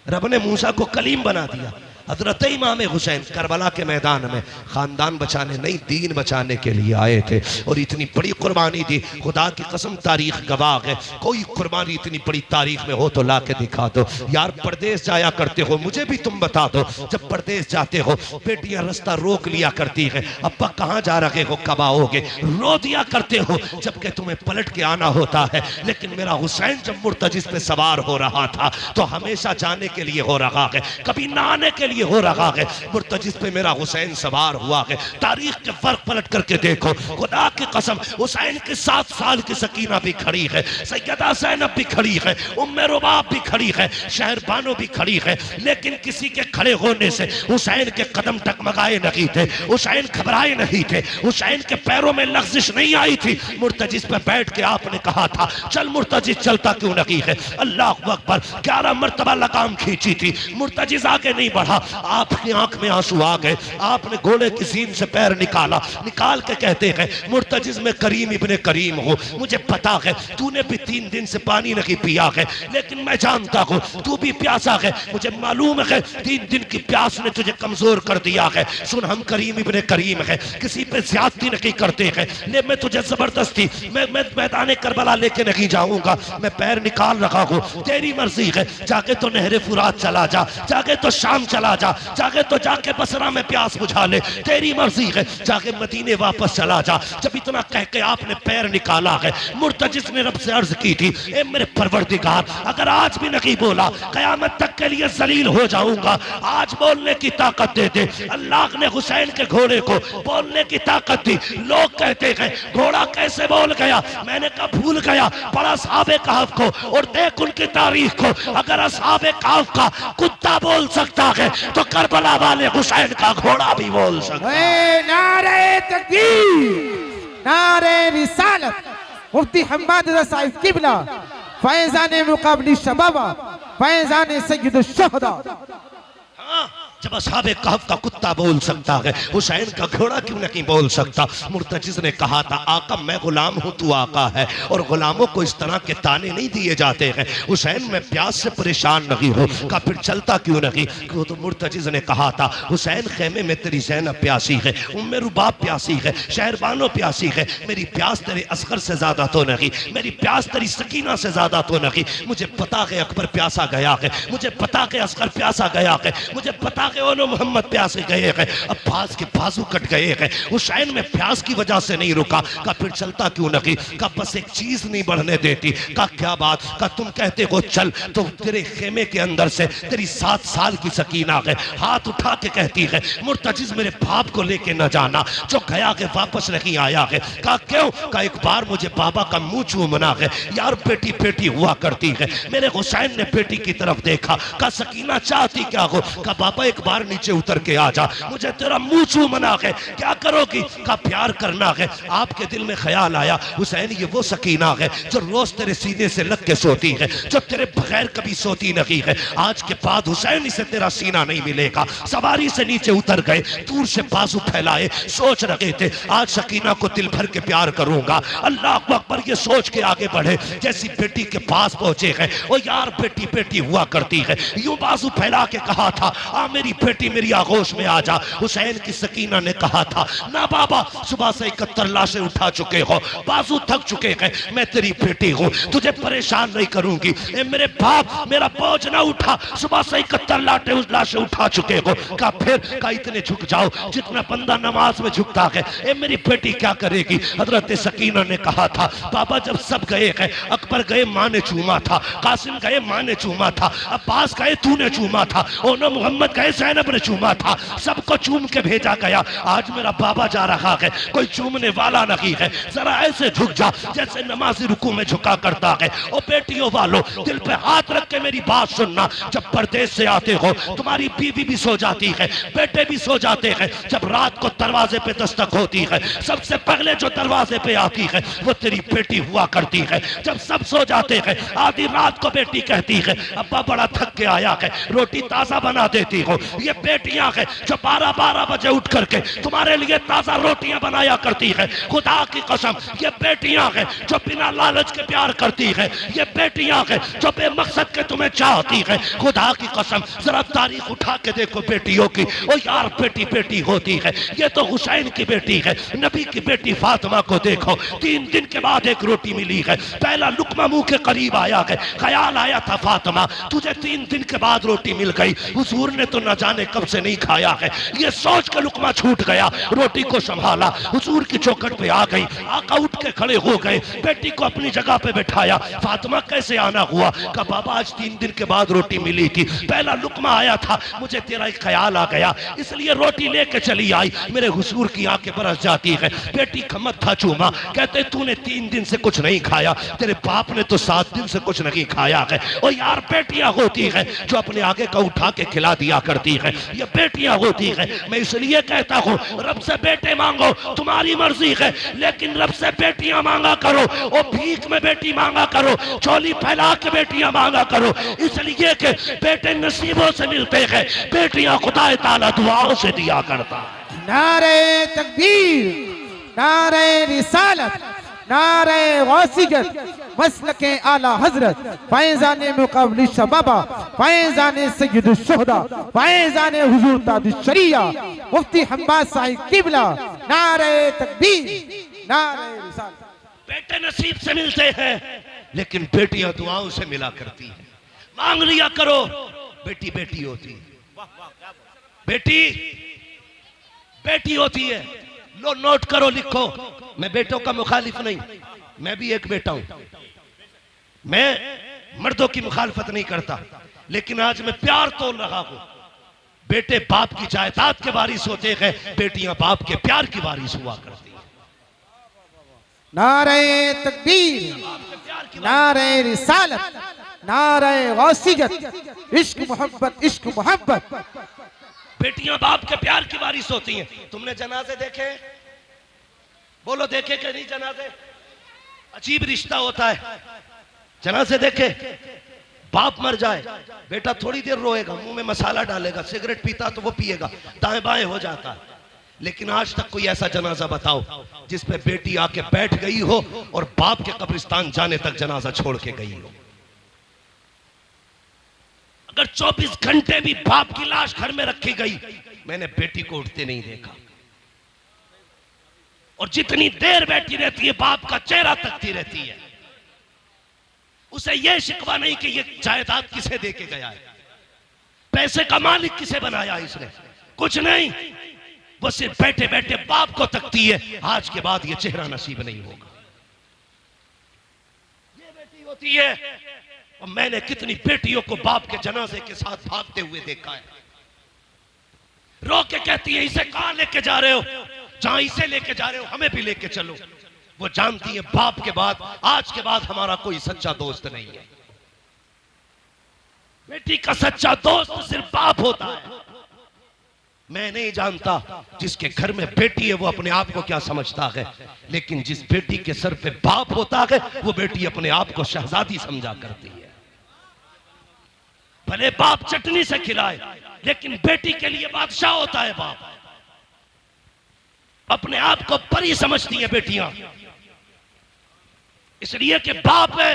रब ने मूसा को कलीम बना दिया। हजरत इमाम हुसैन करबला के मैदान में खानदान बचाने नहीं दीन बचाने के लिए आए थे और इतनी बड़ी कुर्बानी दी। खुदा की कसम तारीख गवाह है, कोई कुर्बानी इतनी बड़ी तारीख में हो तो ला के दिखा दो। यार परदेश जाया करते हो, मुझे भी तुम बता दो। जब परदेश जाते हो बेटियां रास्ता रोक लिया करती है, अब्बा कहाँ जा रहे हो, कब आओगे, रो दिया करते हो जबकि तुम्हें पलट के आना होता है। लेकिन मेरा हुसैन जब मुर्तजिस पे सवार हो रहा था तो हमेशा जाने के लिए हो रहा है, कभी ना आने के लिए हो रहा है। मुर्तजिस पे मेरा हुसैन सवार हुआ है। तारीख के फर्क पलट करके देखो, खुदा की कसम हुसैन के 7 साल की सकीना भी खड़ी है, सैयदा ज़ैनब भी खड़ी है, उम्मे रुबाब भी खड़ी है, शहरबानो भी खड़ी है। लेकिन किसी के खड़े होने से हुसैन के कदम टकमगाए नहीं थे, हुसैन घबराए नहीं थे, हुसैन के पैरों में लग़्ज़िश नहीं आई थी। मुर्तजिस पे बैठ के आपने कहा था चल मुर्तजिस, चलता क्यों नहीं है? अल्लाह अकबर, 11 मरतबा लगाम खींची थी, मुर्तजिस आगे नहीं बढ़ा। आपकी आंख में आंसू आ गए, आपने घोड़े की सीन से पैर निकाला, निकाल के कहते हैं मुर्तजिस में करीम इब्ने करीम हूँ, मुझे पता है तूने भी 3 दिन से पानी नहीं पिया है, लेकिन मैं जानता हूँ तू भी प्यासा है, मुझे मालूम है 3 दिन की प्यास ने तुझे कमजोर कर दिया है। सुन हम करीम इब्ने करीम है, किसी पे ज्यादती नहीं करते हैं, ले मैं तुझे जबरदस्ती मैं मैदान करबला लेके नहीं जाऊंगा, मैं पैर निकाल रहा हूँ, तेरी मर्जी है। जाके तो नहरे फुरात चला जा, जाके तो शाम चला जा, जाके तो जाके बसरा में प्यास बुझा ले, तेरी मर्जी है। जाके मदीने वापस चला जा। जब इतना कह के आपने पैर निकाला है, मुर्तजिस ने रब से अर्ज की थी ए मेरे परवरदिगार, अगर आज भी नहीं बोला कयामत तक के लिए जलील हो जाऊंगा, आज बोलने की ताकत दे दे। अल्लाह ने हुसैन के घोड़े को बोलने की ताकत दी। लोग कहते हैं घोड़ा कैसे बोल गया, मैंने कहा भूल गया, पढ़ा असहाबे कहफ को और देख उनकी तारीख को। अगर असहाबे कहफ का कुत्ता बोल सकता है तो करबला वाले हुसैन का घोड़ा भी बोल सकता है। नारे तकबीर, नारे रिसालत, मुफ्ती हम्माद रज़ा साहिब किबला, फैज़ान मुक़ाबली शबाबा, फैज़ान सय्यद शुहदा। जब असहाबे कहफ का कुत्ता बोल सकता है, हुसैन का घोड़ा क्यों नहीं बोल सकता? मुर्तजिस ने कहा था आका मैं गुलाम हूँ, तू आका है, और गुलामों को इस तरह के ताने नहीं दिए जाते हैं। हुसैन मैं प्यास से परेशान नहीं हूँ, का फिर चलता क्यों नहीं? तो मुर्तजिस ने कहा था हुसैन खेमे में तेरी ज़ैनब प्यासी है, उम्मे रुबाब प्यासी है, शहरबानो प्यासी है, मेरी प्यास तेरे असगर से ज्यादा तो नहीं, मेरी प्यास तेरी सकीना से ज्यादा तो नहीं। मुझे पता है अकबर प्यासा गया है, मुझे पता है असगर प्यासा गया है, मुझे पता है ओनो मोहम्मद प्यासे गए हैं, अब्बास के बाजू कट गए हैं। हुसैन में प्यास की वजह से नहीं रुका, का फिर चलता क्यों नहीं? का बस एक चीज नहीं बढ़ने देती। का क्या बात? का तुम कहते हो चल, तो तेरे खेमे के अंदर से तेरी 7 साल की सकीना है, हाथ उठा के कहती है मुर्तजिस मेरे बाप को लेके न जाना, जो गया है वापस नहीं आया है। का क्यों? का एक बार मुझे बाबा का मुंह चूमना है। यार बेटी बेटी हुआ करती है, मेरे हुसैन ने बेटी की तरफ देखा, का सकीना चाहती क्या हो? का बाबा एक बार नीचे उतर के आ जा, मुझे तेरा मुंह चूमना है। क्या करोगी? का प्यार करना है। आपके दिल में ख्याल आया हुसैन ये वो सकीना है जो रोज तेरे सीने से लग के सोती है, जो तेरे बगैर कभी सोती नहीं है। आज के बाद हुसैन इसे तेरा सीना नहीं मिलेगा। सवारी से नीचे उतर गए, दूर से बाजू फैलाए, सोच रहे थे आज सकीना को दिल भर के प्यार करूंगा। अल्लाह अकबर ये सोच के आगे बढ़े, जैसी बेटी के पास पहुंचे हैं, ओ यार बेटी बेटी हुआ करती है, यूं बाजू फैला के कहा था आ मेरी बेटी मेरी आगोश में आ जा। हुसैन की सकीना ने कहा था ना बाबा, सुबह से 71 लाशें उठा चुके हो, बाजू थक चुके हैं, मैं तेरी बेटी हूं, तुझे परेशान नहीं करूंगी। ए मेरे बाप मेरा बोझ ना उठा, सुबह से 71 लाशें उठा चुके हो। का फिर का इतने झुक जाओ जितना बंदा नमाज में झुकता है। ए मेरी बेटी क्या करेगी? हजरत सकीना ने कहा था बाबा जब सब गए हैं, अकबर गए माँ ने चूमा था, कासिम गए माँ ने चूमा था, अब्बास गए तूने चूमा था, ओनो मोहम्मद गए ज़ैनब ने चूमा था, सबको चूम के भेजा गया। आज मेरा बाबा जा रहा है, कोई चूमने वाला नहीं है, जरा ऐसे झुक जा जैसे नमाजी रुकू में झुका करता है। ओ बेटियों वालों दिल पे हाथ रख के मेरी बात सुनना, जब परदेश से आते हो तुम्हारी बीवी भी सो जाती है, बेटे भी सो जाते हैं, जब रात को दरवाजे पे दस्तक होती है सबसे पहले जो दरवाजे पे आती है वो तेरी बेटी हुआ करती है। जब सब सो जाते हैं आधी रात को बेटी कहती है अब्बा बड़ा थक के आया है, रोटी ताजा बना देती हो। ये बेटियां हैं जो 12-12 बजे उठ करके तुम्हारे लिए ताजा रोटियां बनाया करती है। खुदा की कसम ये बेटियां हैं जो बिना लालच के प्यार करती है, ये बेटियां हैं जो बेमकसद के तुम्हें चाहती है। खुदा की कसम जरा तारीख उठा के देखो बेटियों की, ओ यार बेटी बेटी होती है। ये तो हुसैन की बेटी है, नबी की बेटी फातिमा को देखो, 3 दिन के बाद एक रोटी मिली है, पहला लुकमा मुंह के करीब आया है, ख्याल आया था फातिमा तुझे 3 दिन के बाद रोटी मिल गई, हुजूर ने तो न जाने कब से नहीं खाया है। ये सोच के लुकमा छूट गया, रोटी को संभाला, हुजूर की चौखट पे आ गई, आका उठ के खड़े हो गए, बेटी को अपनी जगह पे बैठाया। फातिमा कैसे आना हुआ? का बाबा आज 3 दिन के बाद रोटी मिली थी, पहला लुकमा आया था, मुझे तेरा एक ख्याल आ गया इसलिए रोटी लेके चली आई। मेरे हुजूर की आंखें बरस जाती है, बेटी का मत्था चूमा, कहते तूने 3 दिन से कुछ नहीं खाया, तेरे बाप ने तो 7 दिन से कुछ नहीं खाया है। और यार बेटियां होती है जो अपने आगे का उठा के खिला दिया करती है, ये बेटियां होती है। मैं इसलिए कहता हूँ रब से बेटे मांगो तुम्हारी मर्जी है, लेकिन रब से बेटियां मांगा करो, और भीख में बेटी मांगा करो, चोली फैला के बेटियां मांगा करो, इसलिए कि बेटे नसीबों से मिलते हैं, बेटियां खुदा ताला दुआओं से दिया करता है। नारे तकबीर, नारे रिसालत, नारे गौसियत, मसलके आला हजरत, फैजाने मुकाबली शबाबा, फैजाने सैयदुल शुहदा, फैजाने हुजूर ताजुश शरिया, मुफ्ती हम्बास साहिब किबला, नारे तकबीर, नारे रिसालत। बेटे नसीब से मिलते हैं लेकिन बेटियां दुआओं से मिला करती हैं। मांग लिया करो, बेटी बेटी होती है, बेटी बेटी होती है। लो नोट करो, लिखो, मैं बेटों का मुखालिफ नहीं, मैं भी एक बेटा हूं, मैं मर्दों की मुखालफत नहीं करता, लेकिन आज मैं प्यार तोल रहा हूं। बेटे बाप की जायदाद के वारिस होते हैं, बेटियां बाप के प्यार की वारिस हुआ करती हैं। नारे तकबीर, नारे रिसालत, नारे गौसियत, इश्क मोहब्बत, इश्क मोहब्बत। बेटियां बाप के प्यार की वारिस होती हैं। तुमने जनाजे देखे? बोलो देखे कि नहीं जनाजे? अजीब रिश्ता होता है। जनाजे देखे? बाप मर जाए, बेटा थोड़ी देर रोएगा, मुंह में मसाला डालेगा, सिगरेट पीता तो वो पिएगा, दाएं बाएं हो जाता है। लेकिन आज तक कोई ऐसा जनाजा बताओ जिस पे बेटी आके बैठ गई हो और बाप के कब्रिस्तान जाने तक जनाजा छोड़ के गई हो। अगर 24 घंटे भी बाप की लाश घर में रखी गई, मैंने बेटी को उठते नहीं देखा। और जितनी देर बैठी रहती है बाप का चेहरा तकती रहती है। उसे यह शिकवा नहीं कि ये जायदाद किसे देके गया है, पैसे का मालिक किसे बनाया इसने, कुछ नहीं। वो सिर्फ बैठे बैठे बाप को तकती है, आज के बाद ये चेहरा नसीब नहीं होगा। ये बेटी होती है। और मैंने कितनी बेटियों को बाप के जनाजे के साथ भागते हुए देखा है। रो के कहती है इसे कहां लेके जा रहे हो? जहां इसे लेके जा रहे हो हमें भी लेके चलो। वो जानती है बाप के बाद आज के बाद हमारा कोई सच्चा दोस्त नहीं है। बेटी का सच्चा दोस्त सिर्फ बाप होता है। मैं नहीं जानता जिसके घर में बेटी है वो अपने आप को क्या समझता है, लेकिन जिस बेटी के सर पे बाप होता है वो बेटी अपने आप को शहजादी समझा करती है। भले बाप चटनी से खिलाए, लेकिन बेटी के लिए बादशाह होता है बाप। अपने आप को परी समझती है बेटियां, इसलिए कि बाप है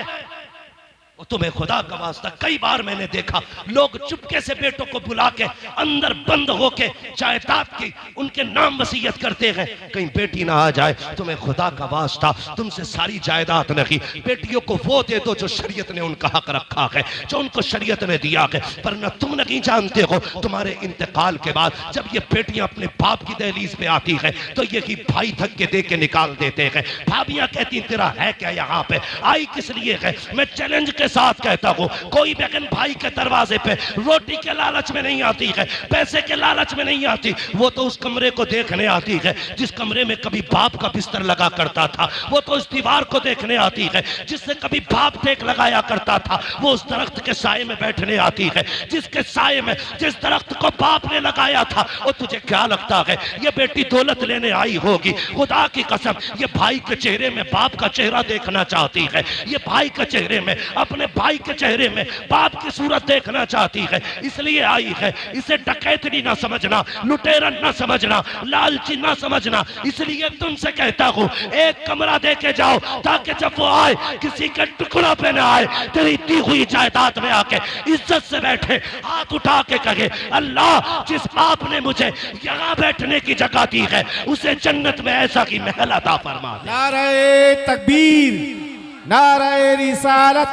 वो तुम्हें खुदा का वास्ता। कई बार मैंने देखा लोग चुपके से बेटों को बुला के अंदर बंद होके जायदाद की उनके नाम वसीयत करते हैं, कहीं बेटी ना आ जाए। तुम्हें खुदा का वास्ता, तुमसे सारी जायदाद नहीं, बेटियों को वो दे दो जो शरीयत ने उनका हक रखा है, जो उनको शरीयत ने दिया है। पर न तुम नहीं जानते हो तुम्हारे इंतकाल के बाद जब ये बेटियां अपने बाप की दहलीज पे आती है तो ये कि भाई धक्के दे के निकाल देते हैं। भाभियां कहती तेरा है क्या यहाँ पे, आई किस लिए है? मैं चैलेंज के साथ कहता हूं कोई बहन भाई के दरवाजे पे रोटी के लालच में नहीं आती है, पैसे के लालच में नहीं आती, वो तो उस कमरे को देखने आती है जिस कमरे में कभी बाप का बिस्तर लगा करता था। वो तो उस दीवार को देखने आती है जिससे कभी बाप टेक लगाया करता था। वो उस दरख्त के साए में बैठने आती है जिसके साए में जिस दरख्त को बाप ने लगाया था। और तुझे क्या लगता है ये बेटी दौलत लेने आई होगी? खुदा की कसम ये भाई के चेहरे में बाप का चेहरा देखना चाहती है, ये भाई के चेहरे में अपने भाई के चेहरे में बाप की सूरत देखना चाहती है, इसलिए आई है। इसे डकैतनी ना समझना, लुटेरा ना समझना, लालची ना समझना। इसलिए तुमसे कहता हूं एक कमरा दे के जाओ ताकि जब वो आए किसी के टुकड़ा पे ना आए, तेरी दी हुई जायदाद में आके इज्जत से बैठे, हाथ उठा के कहे अल्लाह जिस बाप ने मुझे यहाँ बैठने की जगह दी है उसे जन्नत में ऐसा की महल अता फरमा दे। नारे तकबीर, नारे रिसालत,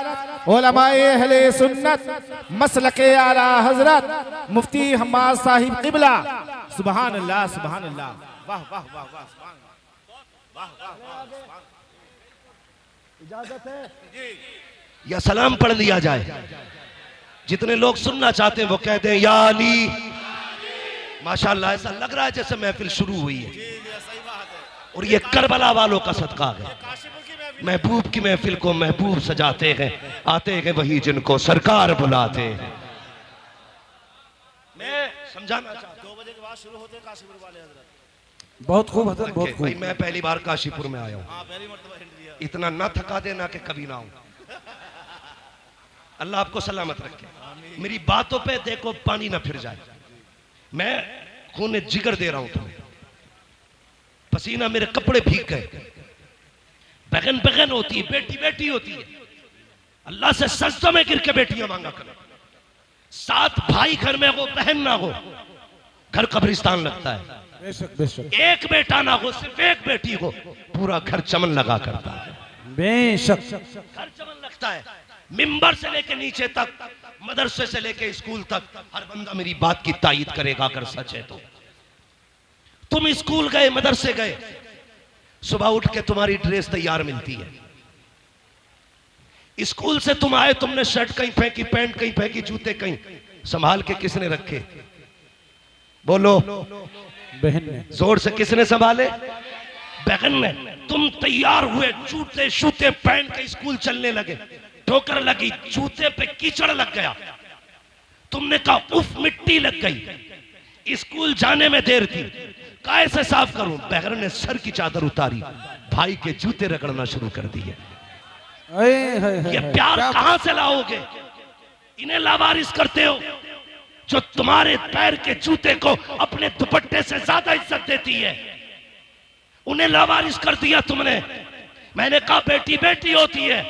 उलमाए अहले सुन्नत, मसलके आला हजरत मुफ्ती हम्माद साहिब क़िबला। सुभान अल्लाह, सुभान अल्लाह, वाह वाह वाह वाह, सुभान अल्लाह, वाह वाह वाह। इजाजत है या सलाम पढ़ लिया जाए? जितने लोग सुनना चाहते हैं वो कहते हैं या अली। माशाअल्लाह, ऐसा लग रहा है जैसे महफिल शुरू हुई है और ये करबला वालों का सदका है। महबूब की महफिल को महबूब सजाते हैं, आते हैं वही जिनको सरकार बुलाते हैं। मैं समझाना चाहता हूं 2 बजे के बाद शुरू होते हैं काशीपुर वाले हजरत। बहुत खूब हजरत, बहुत खूब। भाई मैं पहली बार काशीपुर में आया हूँ, हाँ पहली मर्तबा हिंट दिया। इतना ना थका देना कि कभी ना आऊं। अल्लाह आपको सलामत रखे। मेरी बातों पे देखो पानी ना फिर जाए। मैं खून जिगर दे रहा हूं तुम्हें, पसीना मेरे कपड़े भीग गए। बहन बहन होती है, बेटी बेटी होती है। अल्लाह से सजदों में गिर के बेटियां मांगा करो। 7 भाई घर में हो, बहन ना हो, घर कब्रिस्तान लगता है। बेशक बेशक। एक बेटा ना हो, सिर्फ एक बेटी हो, पूरा घर चमन लगा करता है। बेशक घर चमन लगता है। मिंबर से लेके नीचे तक, मदरसे से लेके स्कूल तक, हर बंदा मेरी बात की तायीद करेगा अगर सच है तो। तुम स्कूल गए, मदरसे गए, सुबह उठ के तुम्हारी ड्रेस तैयार मिलती है। स्कूल से तुम आए, तुमने शर्ट कहीं फेंकी, पैंट कहीं फेंकी, जूते कहीं, संभाल के किसने रखे? बोलो, बहन ने। जोर से किसने संभाले? बहन ने। तुम तैयार हुए, जूते शूते पहन के स्कूल चलने लगे, ठोकर लगी, जूते पे कीचड़ लग गया, तुमने कहा उफ मिट्टी लग गई। स्कूल जाने में देर थी, कैसे साफ करूं? बहन ने सर की चादर उतारी, भाई के जूते रगड़ना शुरू कर दिए। ये प्यार कहां से लाओगे? इन्हें लावारिस करते हो जो तुम्हारे पैर के जूते को अपने दुपट्टे से ज्यादा इज्जत देती है। उन्हें लावारिस कर दिया तुमने। मैंने कहा बेटी बेटी होती है,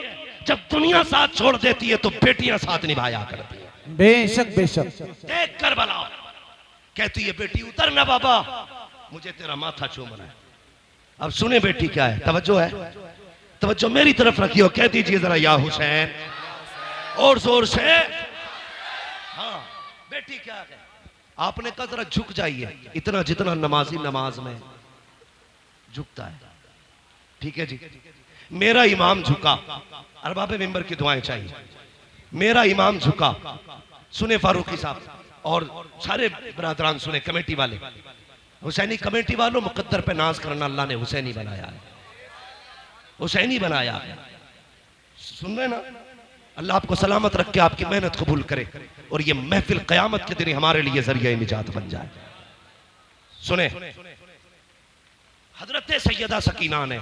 जब दुनिया साथ छोड़ देती है तो बेटियां साथ निभाया करती है। बेशक बेशक। देख कर बला कहती है बेटी उतर ना बाबा, मुझे तेरा माथा चूमना है। अब सुने बेटी क्या है, तवज्जो है, तवज्जो मेरी तरफ रखियो। कह दीजिए जरा या हुसैन, और जोर से। हाँ बेटी क्या है? आपने कहा जरा झुक जाइए, इतना जितना नमाजी नमाज में झुकता है। ठीक है जी, मेरा इमाम झुका, अरबाब मिंबर की दुआएं चाहिए। मेरा इमाम झुका, सुने फारूकी साहब और सारे बरादरान सुने, कमेटी वाले, हुसैनी कमेटी वालों, मुकद्दर पे नाज करना, अल्लाह ने हुसैनी बनाया है, हुसैनी बनाया है। सुन रहे ना? अल्लाह आपको सलामत रख के आपकी मेहनत कबूल करे और ये महफिल क़यामत के दिन हमारे लिए जरिया निजात बन जाए। सुने, हजरत सैयदा सकीना ने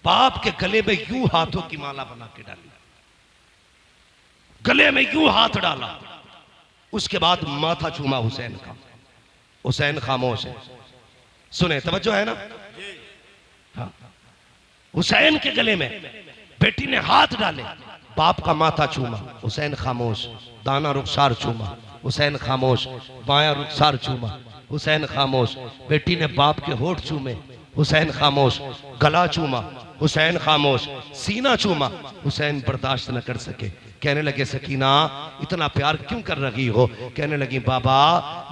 बाप के गले में यूं हाथों की माला बना के डाली, गले में यूं हाथ डाला, उसके बाद माथा चूमा हुसैन का। हुसैन खामोश है, सुने, तवज्जो है ना? हाँ। हुसैन के गले में बेटी ने हाथ डाले, बाप का माथा चूमा, हुसैन खामोश, दाना रुखसार चूमा, हुसैन खामोश, बायां रुखसार चूमा, हुसैन खामोश, बेटी ने बाप के होठ चूमे, हुसैन खामोश, गला चूमा, हुसैन खामोश, सीना चूमा, हुसैन बर्दाश्त न कर सके, कहने लगे सकीना इतना प्यार क्यों कर रही हो? कहने लगी बाबा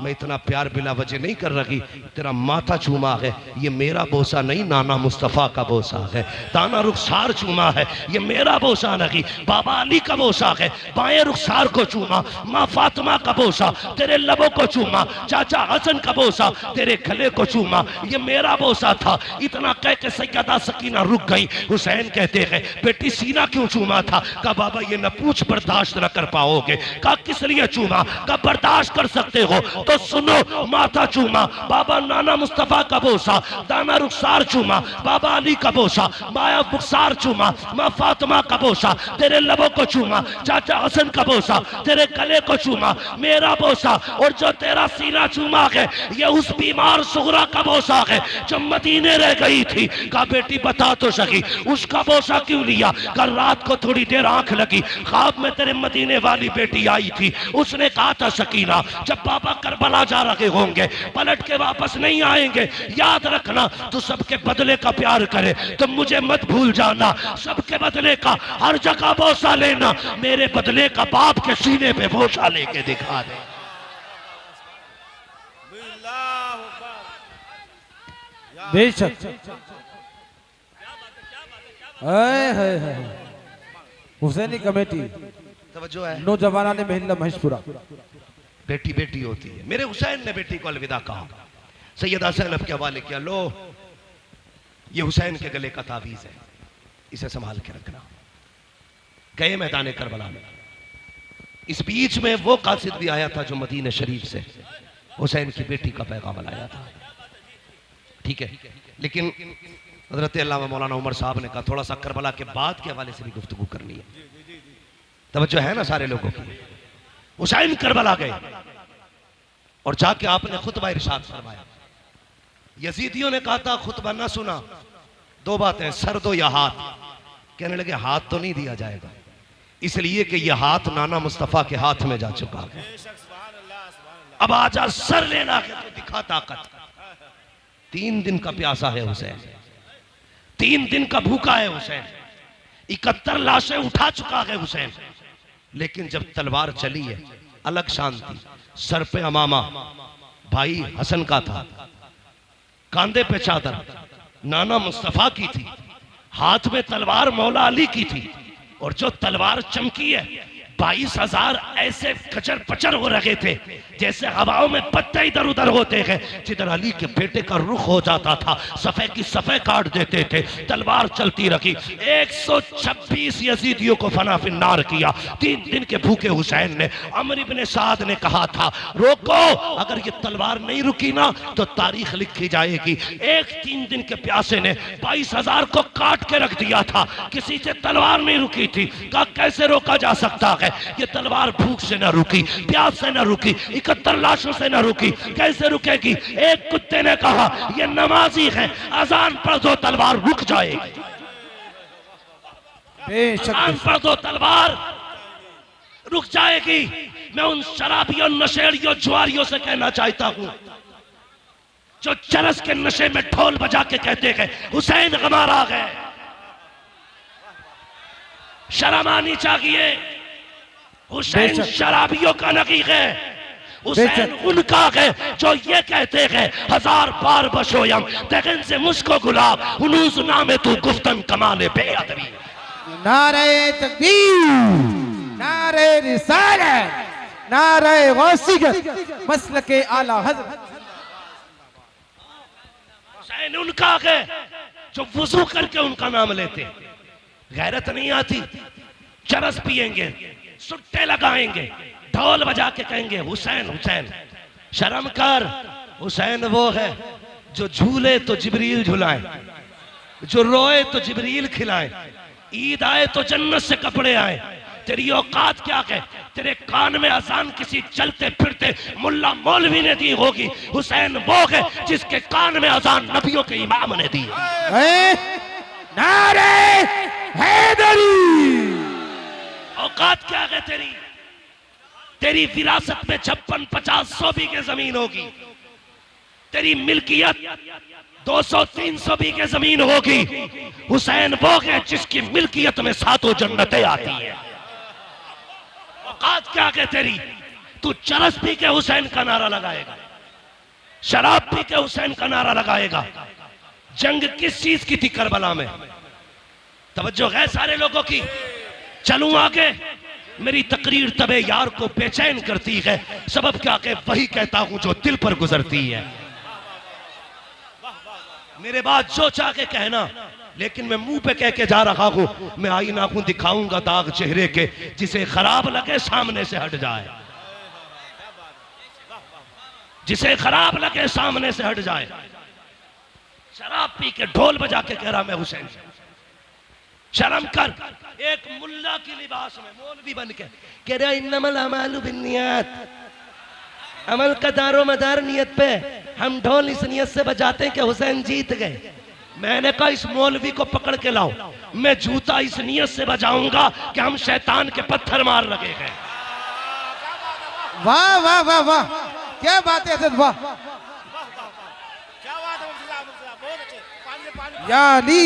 मैं इतना प्यार बिला वजह नहीं कर रही, तेरा माथा चूमा है, ये मेरा बोसा नहीं, नाना मुस्तफ़ा का बोसा है। दाना रुखसार चूमा है, ये मेरा बोसा नहीं, बाबा अली का बोसा है। बाएं रुखसार को चूमा, माँ फातिमा का बोसा, तेरे लबों को चूमा, चाचा हसन का बोसा, तेरे गले को चूमा, ये मेरा बोसा था। इतना कह के सैयदा सकीना रुक गई। हुसैन कहते हैं बेटी सीना क्यों चूमा था? कहा बाबा ये न पूछ, बर्दाश्त न कर पाओगे। कहा किस लिए चूमा? कहा बर्दाश्त कर सकते हो तो सुनो, माथा चूमा, बाबा नाना मुस्तफा का बोसा, दाना रुखसार चूमा, बाबा अली का बोसा, माया रुखसार चूमा, माँ फातिमा का बोसा, तेरे लबों को चूमा, चाचा हसन का बोसा, तेरे गले को चूमा, मेरा बोसा, और जो तेरा सीना चूमा है ये उस बीमार सुगरा का बोसा है जो मदीने रह गई थी। कहा बेटी बता तो सकी उसका बोसा क्यों लिया? कल रात को थोड़ी देर आंख लगी, ख्वाब में तेरे मदीने वाली बेटी आई थी, उसने कहा था सकीना जब पापा करबला जा रहे होंगे पलट के वापस नहीं आएंगे, याद रखना तू सबके बदले का प्यार करे तो मुझे मत भूल जाना, सबके बदले का हर जगह बोसा लेना, मेरे बदले का बाप के सीने पे बोसा लेके दिखा दे। बेशक हुसैनी कमेटी तवज्जो है, नौजवाना ने महिला महेशपुरा। बेटी बेटी होती है। मेरे हुसैन ने बेटी को अलविदा कहा, सैयदा ज़ैनब के हवाले किया, लो ये हुसैन के गले का तावीज़ है, इसे संभाल के रखना। गए मैदान करबला में, इस बीच में वो कासिद भी आया था जो मदीने शरीफ से हुसैन की बेटी का पैगाम लाया था। ठीक है, लेकिन हजरत अल्लामा मौलाना उमर साहब ने कहा थोड़ा सा करबला के बाद के हवाले से भी गुफ्तगू करनी है, तवज्जो है ना सारे लोगों की। हुसैन करबला गए और जाके आपने खुतबा इरशाद फरमाया। यजीदियों ने कहा था खुतबा ना सुना, दो बातें, सर दो या हाथ। कहने लगे हाथ तो नहीं दिया जाएगा, इसलिए कि यह हाथ नाना मुस्तफा के हाथ में जा चुका है, अब आजा सर लेना है तो दिखा ताकत। 3 दिन का प्यासा है हुसैन, 3 दिन का भूखा है हुसैन, 71 लाशें उठा चुका है हुसैन, लेकिन जब तलवार चली है अलग शांति। सर पे अमामा भाई हसन का था, कांधे पे चादर नाना मुस्तफा की थी, हाथ में तलवार मौला अली की थी, और जो तलवार चमकी है 22,000 ऐसे कचर पचर हो रहे थे जैसे हवाओं में पत्ते इधर उधर होते हैं। जिधर अली के बेटे का रुख हो जाता था सफ़े की सफ़े काट देते थे। तलवार चलती रही, 126 यजीदियों को फना फिन्नार किया। 3 दिन के भूखे हुसैन ने, अमर इब्ने साद ने कहा था रोको, अगर ये तलवार नहीं रुकी ना तो तारीख लिखी जाएगी। 3 दिन के प्यासे ने 22,000 को काट के रख दिया था, किसी से तलवार नहीं रुकी थी। कहा कैसे रोका जा सकता है? ये तलवार भूख से न रुकी, प्यास से न रुकी, 71 लाशों से न रुकी, कैसे रुकेगी? एक कुत्ते ने कहा ये नमाजी है, अजान पढ़ दो तलवार रुक जाएगी, अजान पढ़ दो तलवार रुक जाएगी। मैं उन शराबियों, नशेड़ियों, जुआरियों से कहना चाहता हूं जो चरस के नशे में ढोल बजा के कहते हैं हुसैन हमारा है, शर्म आनी चाहिए। हुसैन शराबियों का नहीं है, हुसैन उनका है जो ये कहते हैं 1000 बार बशोयम तगन से मुझको गुलाब हुनूस नामे तू गुफ्तन कमाले बेअदबी। नारे तकबीर, नारे रिसालत, नारे गौसियत, मसलके आला हज़रत। हुसैन उनका है जो वुजू करके उनका नाम लेते, गैरत नहीं आती, चरस पिएंगे, सुट्टे लगाएंगे, ढोल बजा के कहेंगे हुसैन हुसैन। शर्म कर, हुसैन वो है जो झूले तो जिब्रील झुलाए, जो रोए तो जिब्रील खिलाए, ईद आए तो जन्नत से कपड़े आए। तेरी औकात क्या है? तेरे कान में अजान किसी चलते फिरते मुल्ला मौलवी ने दी होगी। हुसैन वो है जिसके कान में अजान नबियों के इमाम ने दी है। नारे हैदरी। औकात क्या है तेरी? तेरी विरासत में 56, 50, 100 बीघे जमीन होगी। तेरी मिल्कियत 200, 300 बीघे जमीन होगी। हुसैन वो है जिसकी मिल्कियत में 7 जन्नतें आती है। औकात क्या है तेरी? तू चरस पी के हुसैन का नारा लगाएगा, शराब पी के हुसैन का नारा लगाएगा। जंग किस चीज की थी करबला में? तवज्जो है सारे लोगों की। चलूं आगे, मेरी तकरीर तबे यार को बेचैन करती है। सबब क्या के वही कहता हूं जो दिल पर गुजरती है। मेरे बाद जो चाह के कहना, लेकिन मैं मुंह पे कह के जा रहा हूं। मैं आईना हूं, दिखाऊंगा दाग चेहरे के, जिसे खराब लगे सामने से हट जाए, जिसे खराब लगे सामने से हट जाए। शराब पी के ढोल बजा के कह रहा मैं हुसैन। शर्म कर। एक मुल्ला की लिबास में मौलवी बन के कह रहा इन्नमल अमालु बिन्नियात, अमल का दारो मदार नियत पे। हम ढोल इस नियत से बजाते हैं कि हुसैन जीत गए। मैंने कहा इस मौलवी को पकड़ के लाओ, मैं जूता इस नियत से बजाऊंगा कि हम शैतान के पत्थर मार लगे हैं। वाह वाह वाह वाह, क्या बात है वाह। यानी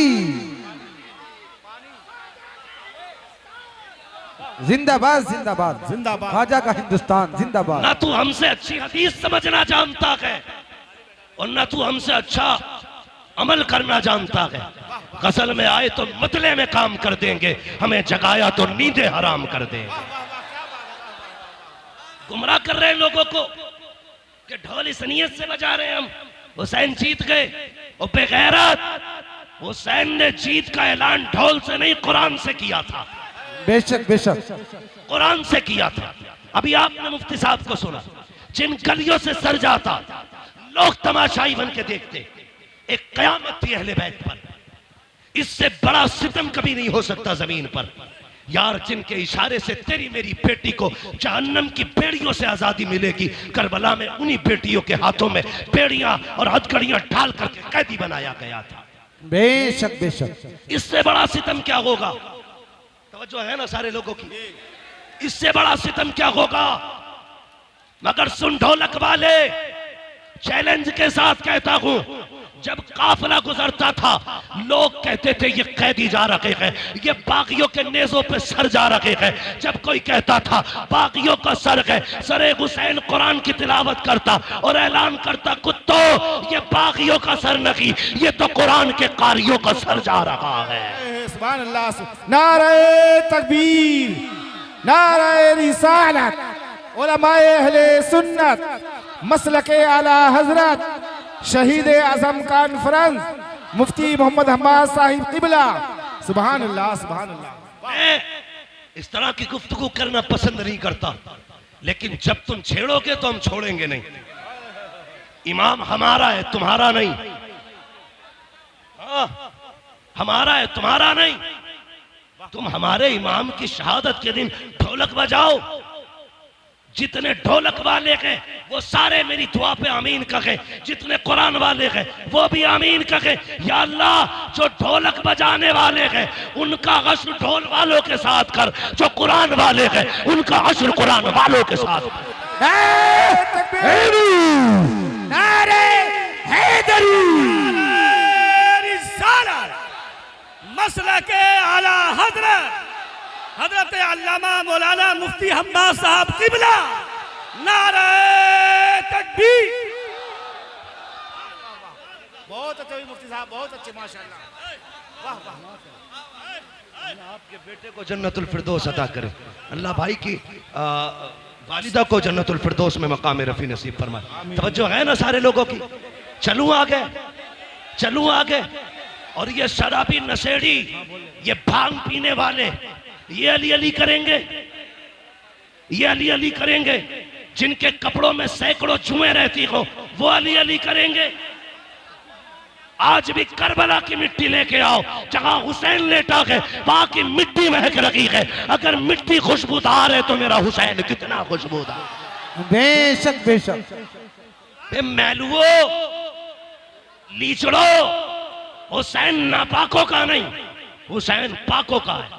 जिंदाबाद जिंदाबाद जिंदाबाद। ख्वाजा का हिंदुस्तान जिंदाबाद। ना तू हमसे अच्छी हदीस समझना जानता है और ना तू हमसे अच्छा अमल करना जानता है। गजल में आए तो मतले में काम कर देंगे, हमें जगाया तो नींदें हराम कर देंगे। गुमराह कर रहे हैं लोगों को कि ढोल इस नियत से बजा रहे हैं हम हुसैन जीत गए। और बेगैरत, हुसैन ने जीत का ऐलान ढोल से नहीं कुरान से किया था। बेशक बेशक कुरान से किया था। अभी आपने मुफ्ती साहब को सुना, जिन गलियों से सर जाता लोग तमाशाई बन के देखते। एक कयामत थी अहले बैत पर, इससे बड़ा सितम कभी नहीं हो सकता जमीन पर। यार जिनके इशारे से तेरी मेरी बेटी को जहन्नम की बेड़ियों से आजादी मिलेगी, करबला में उन्हीं बेटियों के हाथों में बेड़ियां और हथकड़ियां ढाल करके कैदी बनाया गया था। बेशक बेशक। इससे बड़ा सितम क्या होगा? तवज्जो है ना सारे लोगों की? इससे बड़ा सितम क्या होगा? मगर सुन ढोलक वाले, चैलेंज के साथ कहता हूं, जब काफिला गुजरता था लोग कहते थे ये कैदी जा रहे हैं, ये बागियों के नेजों पे सर जा रहे हैं। जब कोई कहता था बागियों का सर है, सरे हुसैन कुरान की तिलावत करता और ऐलान करता कुत्तों ये बागियों का सर नहीं, ये तो कुरान के कारियों का सर जा रहा है। सुभान अल्लाह। नारे तकबीर, नारे रिसालत, उलमाए अहले सुन्नत, मसलके आला हजरत, शहीद आजम कॉन्फ्रेंस, मुफ्ती मोहम्मद हम्माद साहिब किबला। सुभान अल्लाह सुभान अल्लाह। मैं इस तरह की गुफ्तगू करना पसंद नहीं करता, लेकिन जब तुम छेड़ोगे तो हम छोड़ेंगे नहीं। इमाम हमारा है, तुम्हारा नहीं। हाँ, हमारा है, तुम्हारा नहीं। तुम हमारे इमाम की शहादत के दिन ढोलक बजाओ। जितने ढोलक वाले हैं वो सारे मेरी दुआ पे आमीन कहे, जितने कुरान वाले हैं वो भी आमीन कहे। या अल्लाह जो ढोलक बजाने वाले हैं उनका हश्र ढोल वालों के साथ कर, जो कुरान वाले हैं उनका हश्र कुरान वालों के साथ कर। नारे हैदरी, मसलके आला हजरत हजरत अल्लामा मौलाना मुफ्ती हम्माद साहब किबला। नारे तकबीर। बहुत अच्छे मुफ्ती साहब, बहुत अच्छे माशाअल्लाह। वाह वाह। आपके बेटे को जन्नतुल फिरदौस अता करे। अल्लाह भाई की वालिदा को जन्नतुल फिरदौस में मकाम रफी नसीब फरमाए। तवज्जो है ना सारे लोगों की? चलूं आगे, चलूं आगे। और ये शराबी नशेड़ी, ये भांग पीने वाले, ये अली अली करेंगे, ये अली अली करेंगे। जिनके कपड़ों में सैकड़ों जुएं रहती हो वो अली अली करेंगे। आज भी करबला की मिट्टी लेके आओ, जहां हुसैन लेटा है वहां की मिट्टी महक रही है। अगर मिट्टी खुशबूदार है तो मेरा हुसैन कितना खुशबूदार। बेशक बेशक। मैलुओ लीचड़ो, हुसैन नापाकों का नहीं, हुसैन पाकों का है।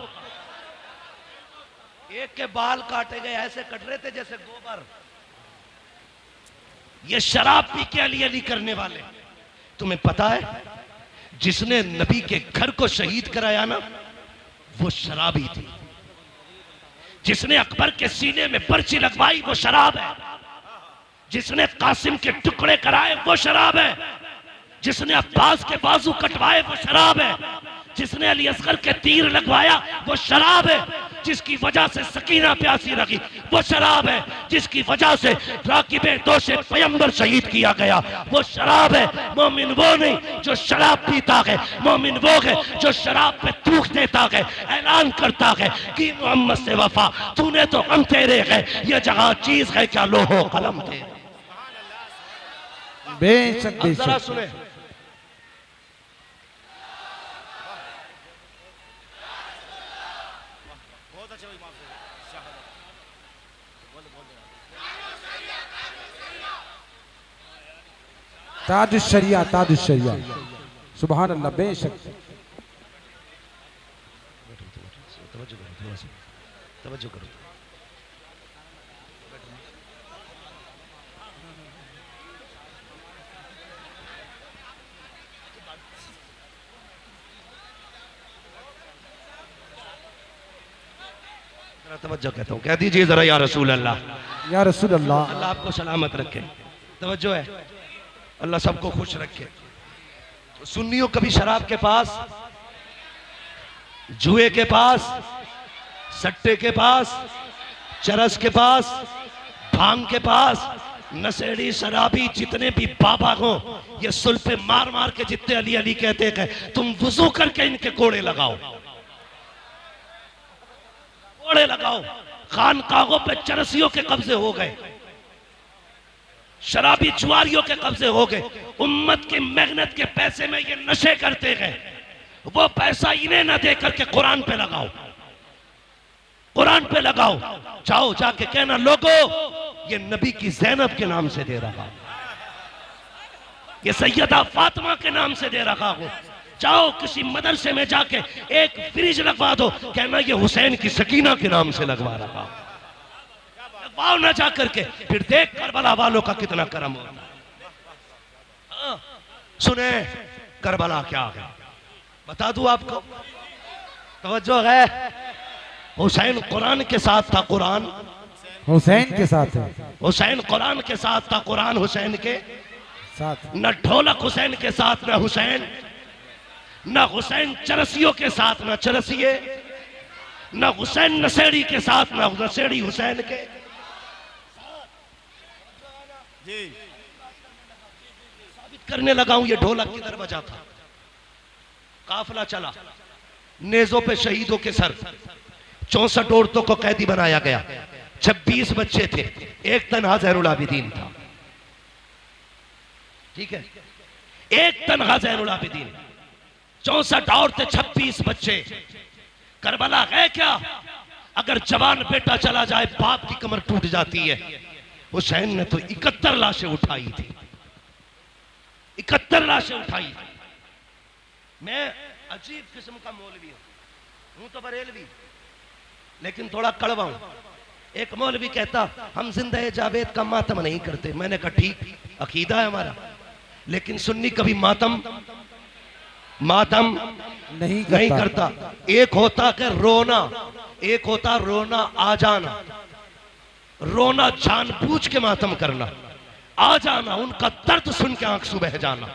एक के बाल काटे गए, ऐसे कट रहे थे जैसे गोबर। ये शराब पी के अली अली करने वाले। तुम्हें पता है जिसने नबी के घर को शहीद कराया ना, वो शराबी थी। जिसने अकबर के सीने में पर्ची लगवाई वो शराब है। जिसने कासिम के टुकड़े कराए वो शराब है। जिसने अब्बास के बाजू कटवाए वो शराब है। जिसने अली असगर के तीर लगवाया वो शराब है। जिसकी वजह से सकीना प्यासी रही वो शराब है। जिसकी वजह से राकिबे दोषे पैगंबर शहीद किया गया वो शराब है। मोमिन वो नहीं जो शराब पीता है, मोमिन वो है जो शराब पे थूक देता है, ऐलान करता है कि मोहम्मद से वफा, तूने तो हम तेरे है, ये जहां चीज है क्या लोहो कलम थे। बेशक अब जरा बेशक। सुने, ताजुश शरिया, ताजुश शरिया, सुभान अल्लाह। बेशक। तवज्जो करो। तवज्जो कहता हूँ, कह दीजिए जरा या रसूल अल्लाह। या रसूल अल्लाह। अल्लाह आपको सलामत रखे। तवज्जो है, अल्लाह सबको खुश रखे। सुन्नियों कभी शराब के पास, जुए के पास, सट्टे के पास, चरस के पास, भांग के पास, नशेड़ी शराबी जितने भी बाबा हो, ये सुल पे मार मार के जितने अली अली कहते हैं, तुम वुजू करके इनके कोड़े लगाओ, कोड़े लगाओ। खानकाहों पे चरसियों के कब्जे हो गए, शराबी जुआरियों के कब्जे हो गए। उम्मत की मेहनत के पैसे में ये नशे करते गए, वो पैसा इन्हें ना दे करके कुरान पे लगाओ, कुरान पे लगाओ। जाओ जाके कहना लोगो ये नबी की ज़ैनब के नाम से दे रहा हूं, ये सैयदा फातिमा के नाम से दे रहा हूं। जाओ किसी मदरसे में जाके एक फ्रिज लगवा दो, कहना ये हुसैन की सकीना के नाम से लगवा रहा हूं। लगवाओ ना जा करके, फिर देख करबला वालों का कितना करम होता है। हाँ, सुने करबला क्या है बता दूं आपको। तवज्जो है, हुसैन कुरान के साथ था, कुरान हुसैन के साथ है, हुसैन कुरान के साथ था, कुरान हुसैन के साथ। न ढोलक हुसैन के साथ न हुसैन, न हुसैन चरसियों के साथ न चरसिए, न हुसैन नशेड़ी के साथ न नशेड़ी हुसैन के। साबित करने लगा हूं ये ढोलक किधर बजा था। काफिला चला, नेजों पे शहीदों के सर, 64 औरतों को कैदी बनाया गया, 26 बच्चे थे, एक तन्हा ज़ैनुल आबिदीन था। ठीक है, एक तन्हा ज़ैनुल आबिदीन, 64 औरतें, 26 बच्चे। करबला है क्या? अगर जवान बेटा चला जाए बाप की कमर टूट जाती है। हुसैन ने तो 71 लाशें उठाई थी, 71 लाशें उठाई थी। मैं अजीब किस्म का मौलवी हूं तो बरेलवी, लेकिन थोड़ा कड़वा हूं। एक मौलवी कहता हम जिंदा जावेद का मातम नहीं करते। मैंने कहा ठीक, अकीदा है हमारा, लेकिन सुन्नी कभी मातम नहीं करता। एक होता कि रोना, एक होता रोना आ जाना, रोना जानबूझ के मातम करना, आ जाना उनका दर्द सुन के आंख बह जाना।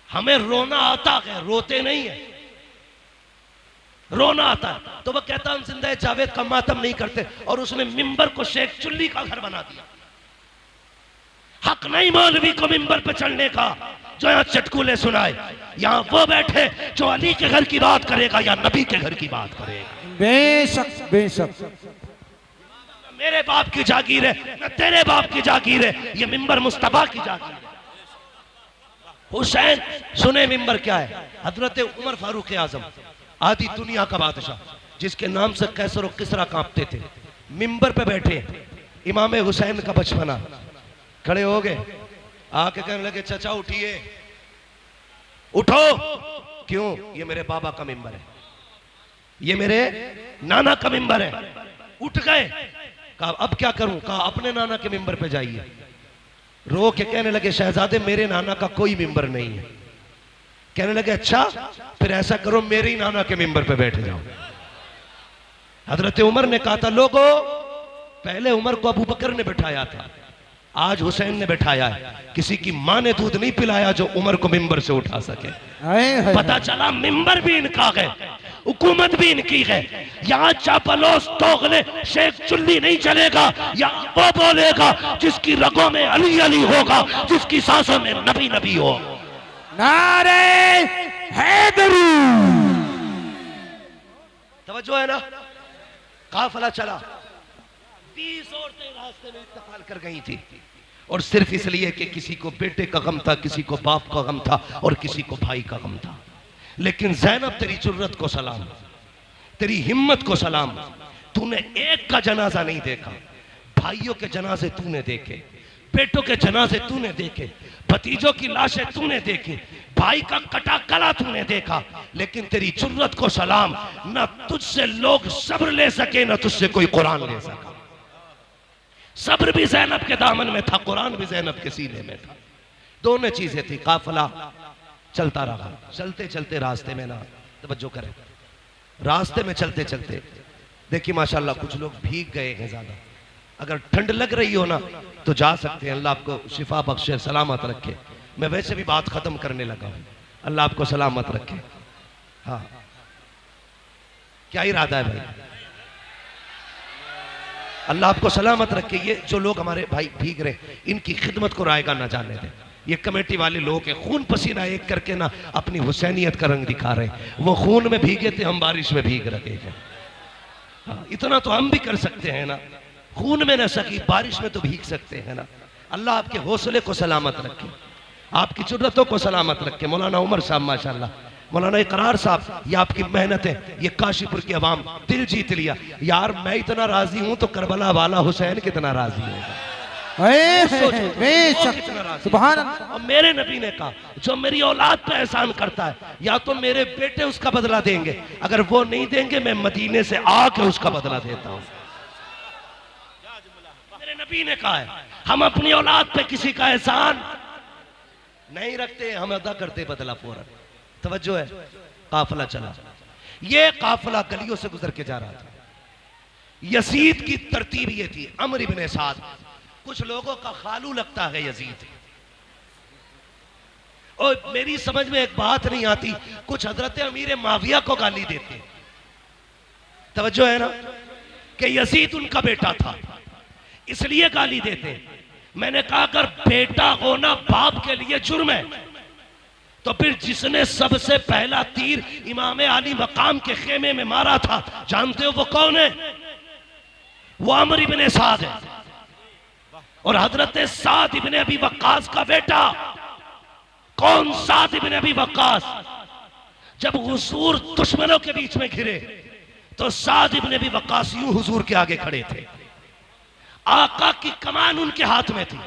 हमें रोना आता है, रोते नहीं है, रोना आता है। तो वह कहता हम जिंदा जावेद का मातम नहीं करते, और उसने मिंबर को शेख चुल्ली का घर बना दिया। हक नहीं मौलवी को मिंबर पर चढ़ने का जो यहाँ चटकुले सुनाए। यहाँ वो बैठे जो अली के घर की बात करेगा या नबी के घर की बात करेगा। बेशक बेशक। मेरे बाप की जागीर है, न तेरे बाप की जागीर है, ये मिंबर मुस्तफा की जागीर है। हुसैन सुने मिंबर क्या है? हजरत उमर फारूक आजम, आधी दुनिया का बादशाह, जिसके नाम से कैसर और किसरा कांपते थे, मिंबर पे बैठे। इमाम हुसैन का बचपना, खड़े हो गए, आके कहने लगे चचा उठिए, उठो। क्यों? ये मेरे बाबा का मिंबर है, ये मेरे नाना का मिंबर है। उठ गए, कहा अब क्या करूं? कहा अपने नाना के मिंबर पे जाइए। रो के कहने लगे शहजादे मेरे नाना का कोई मिंबर नहीं है। कहने लगे अच्छा, फिर ऐसा करो मेरे ही नाना के मिंबर पे बैठ जाओ। हजरत उमर ने कहा था लोगों, पहले उमर को अबू बकर ने बिठाया था, आज हुसैन ने बिठाया है। किसी की मां ने दूध नहीं पिलाया जो उमर को मिंबर से उठा सके। पता चला मिंबर भी इनका है, हुकूमत भी इनकी है। यहाँ चापलोस तोगले शेख चुल्ली नहीं चलेगा, यहाँ वो बोलेगा जिसकी रगों में अली अली होगा, जिसकी सांसों में नबी नबी हो। नारे हैदरी। तवज्जो है ना? काफिला चला, 20 औरतें रास्ते में इंतकाल कर गई थी, और सिर्फ इसलिए कि किसी को बेटे का गम था, किसी को बाप का गम था, और किसी को भाई का गम था। लेकिन ज़ैनब तेरी जुर्रत को सलाम, तेरी हिम्मत को सलाम। तूने एक का जनाजा नहीं देखा, भाइयों के जनाजे तूने देखे, बेटों के जनाजे तूने देखे, भतीजों की लाशें तूने देखी, भाई का कटा गला तूने देखा। लेकिन तेरी जुर्रत को सलाम, ना तुझसे लोग सब्र ले सके, ना तुझसे कोई कुरान ले सका। सब्र भी ज़ैनब के दामन में था, कुरान भी ज़ैनब के सीने में था। दोनों चीजें थी। काफिला चलता रहा, चलते चलते रास्ते में ना, तवज्जो करें, रास्ते में चलते चलते देखिए माशाल्लाह कुछ लोग भीग गए हैं ज्यादा। अगर ठंड लग रही हो ना तो जा सकते हैं, अल्लाह आपको शिफा बख्शे, सलामत रखे। मैं वैसे भी बात खत्म करने लगा हूं, अल्लाह आपको सलामत रखे। हाँ, क्या इरादा है भाई? अल्लाह आपको सलामत रखे। ये जो लोग हमारे भाई भीग रहे, इनकी खिदमत को रायगा ना जाने दें। ये कमेटी वाले लोग हैं, खून पसीना एक करके ना अपनी हुसैनियत का रंग दिखा रहे हैं। वो खून में भीगे थे, हम बारिश में भीग रहे हैं। हाँ, इतना तो हम भी कर सकते हैं ना, खून में न सकी बारिश में तो भीग सकते हैं ना। अल्लाह आपके हौसले को सलामत रखे, आपकी जुर्रतों को सलामत रखे। मौलाना उमर साहब माशाल्लाह, मौलाना इकरार साहब, ये आपकी मेहनत है, ये काशीपुर की आवाम दिल जीत लिया। यार मैं इतना राजी हूं तो करबला वाला हुसैन कितना राजी होगा। सुभान अल्लाह। और मेरे नबी ने कहा जो मेरी औलाद पे एहसान करता है, या तो मेरे बेटे उसका बदला देंगे, अगर वो नहीं देंगे मैं मदीने से आके उसका बदला देता हूं। मेरे नबी ने कहा है हम अपनी औलाद पे किसी का एहसान नहीं रखते, हम अदा करते बदला फौरन। तवज्जो है? काफिला चला, ये काफिला गलियों से गुजर के जा रहा था। यजीद की तरतीब ये थी, अमर इब्ने साद, कुछ लोगों का खालू लगता है यजीद। और मेरी समझ में एक बात नहीं आती, कुछ हजरत अमीर माविया को गाली देते। तवज्जो है ना कि यजीद उनका बेटा था इसलिए गाली देते। मैंने कहा अगर बेटा होना बाप के लिए जुर्म है तो फिर जिसने सबसे पहला तीर इमाम अली मकाम के खेमे में मारा था, जानते हो वो कौन है? वो अमर इब्ने साद है, और हजरत साद इब्ने अबी वक्कास का बेटा। कौन साद इब्ने अबी वक्कास? जब हुजूर दुश्मनों के बीच में घिरे तो साद इब्ने अबी वक्कास यूं हुजूर के आगे खड़े थे, आका की कमान उनके हाथ में थी,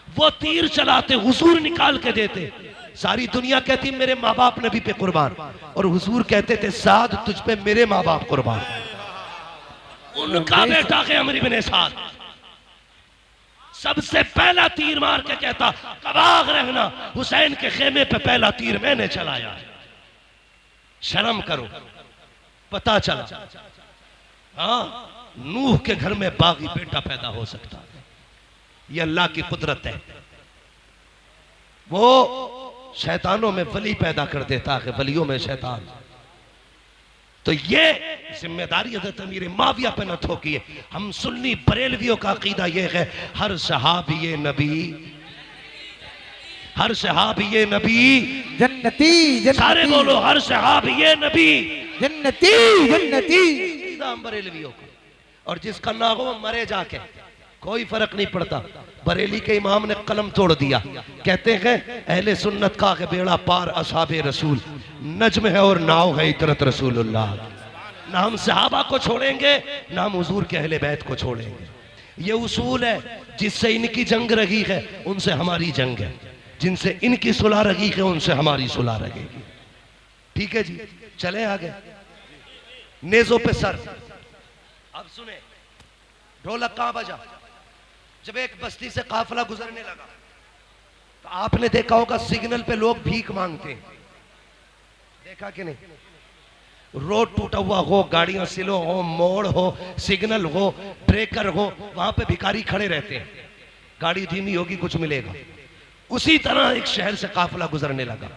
वो तीर चलाते, हुजूर निकाल के देते। सारी दुनिया कहती मेरे माँ बाप नबी पे कुर्बान, और हुजूर कहते थे साद तुझ पे मेरे माँ बाप कुर्बान। उनका बेटा है अमर इब्ने साद, सबसे पहला तीर मार के कहता कबाग रहना, हुसैन के खेमे पे पहला तीर मैंने चलाया है, शर्म करो। पता चला हाँ, नूह के घर में बागी बेटा पैदा हो सकता है, ये अल्लाह की कुदरत है। वो शैतानों में वली पैदा कर देता है, वलियों में शैतान। तो ये जिम्मेदारी हज़रत अमीर माविया पे न थोकिए। हम सुन्नी बरेलवियों का अकीदा ये है हर सहाबी नबी, हर सहाबी नबी जन्नती, जन्नती। सारे बोलो हर सहाबी नबी जन्नती, जन्नती। अकीदा हम बरेलवियों का। और जिसका ना हो मरे जाके, कोई फर्क नहीं पड़ता। बरेली के इमाम ने कलम तोड़ दिया, कहते हैं अहले सुन्नत का के बेड़ा पार असहाबे रसूल, नज्म है और नाव है इतरत रसूलुल्लाह। ना हम सहाबा को छोड़ेंगे ना हम हुजूर के अहले बैत को छोड़ेंगे। ये उसूल है, जिससे इनकी जंग रही है उनसे हमारी जंग है, जिनसे इनकी सुलह रही है उनसे हमारी सुलह रहेगी। ठीक है जी, चले आगे। नेजों पे सर। अब सुने, ढोलक कहां बजा? जब एक बस्ती से काफिला गुजरने लगा तो आपने देखा होगा सिग्नल पे लोग भीख मांगते हैं, देखा कि नहीं? रोड टूटा हुआ हो, गाड़ियां स्लो हो, मोड़ हो, सिग्नल हो, ब्रेकर हो, वहां पे भिखारी खड़े रहते हैं, गाड़ी धीमी होगी कुछ मिलेगा। उसी तरह एक शहर से काफिला गुजरने लगा,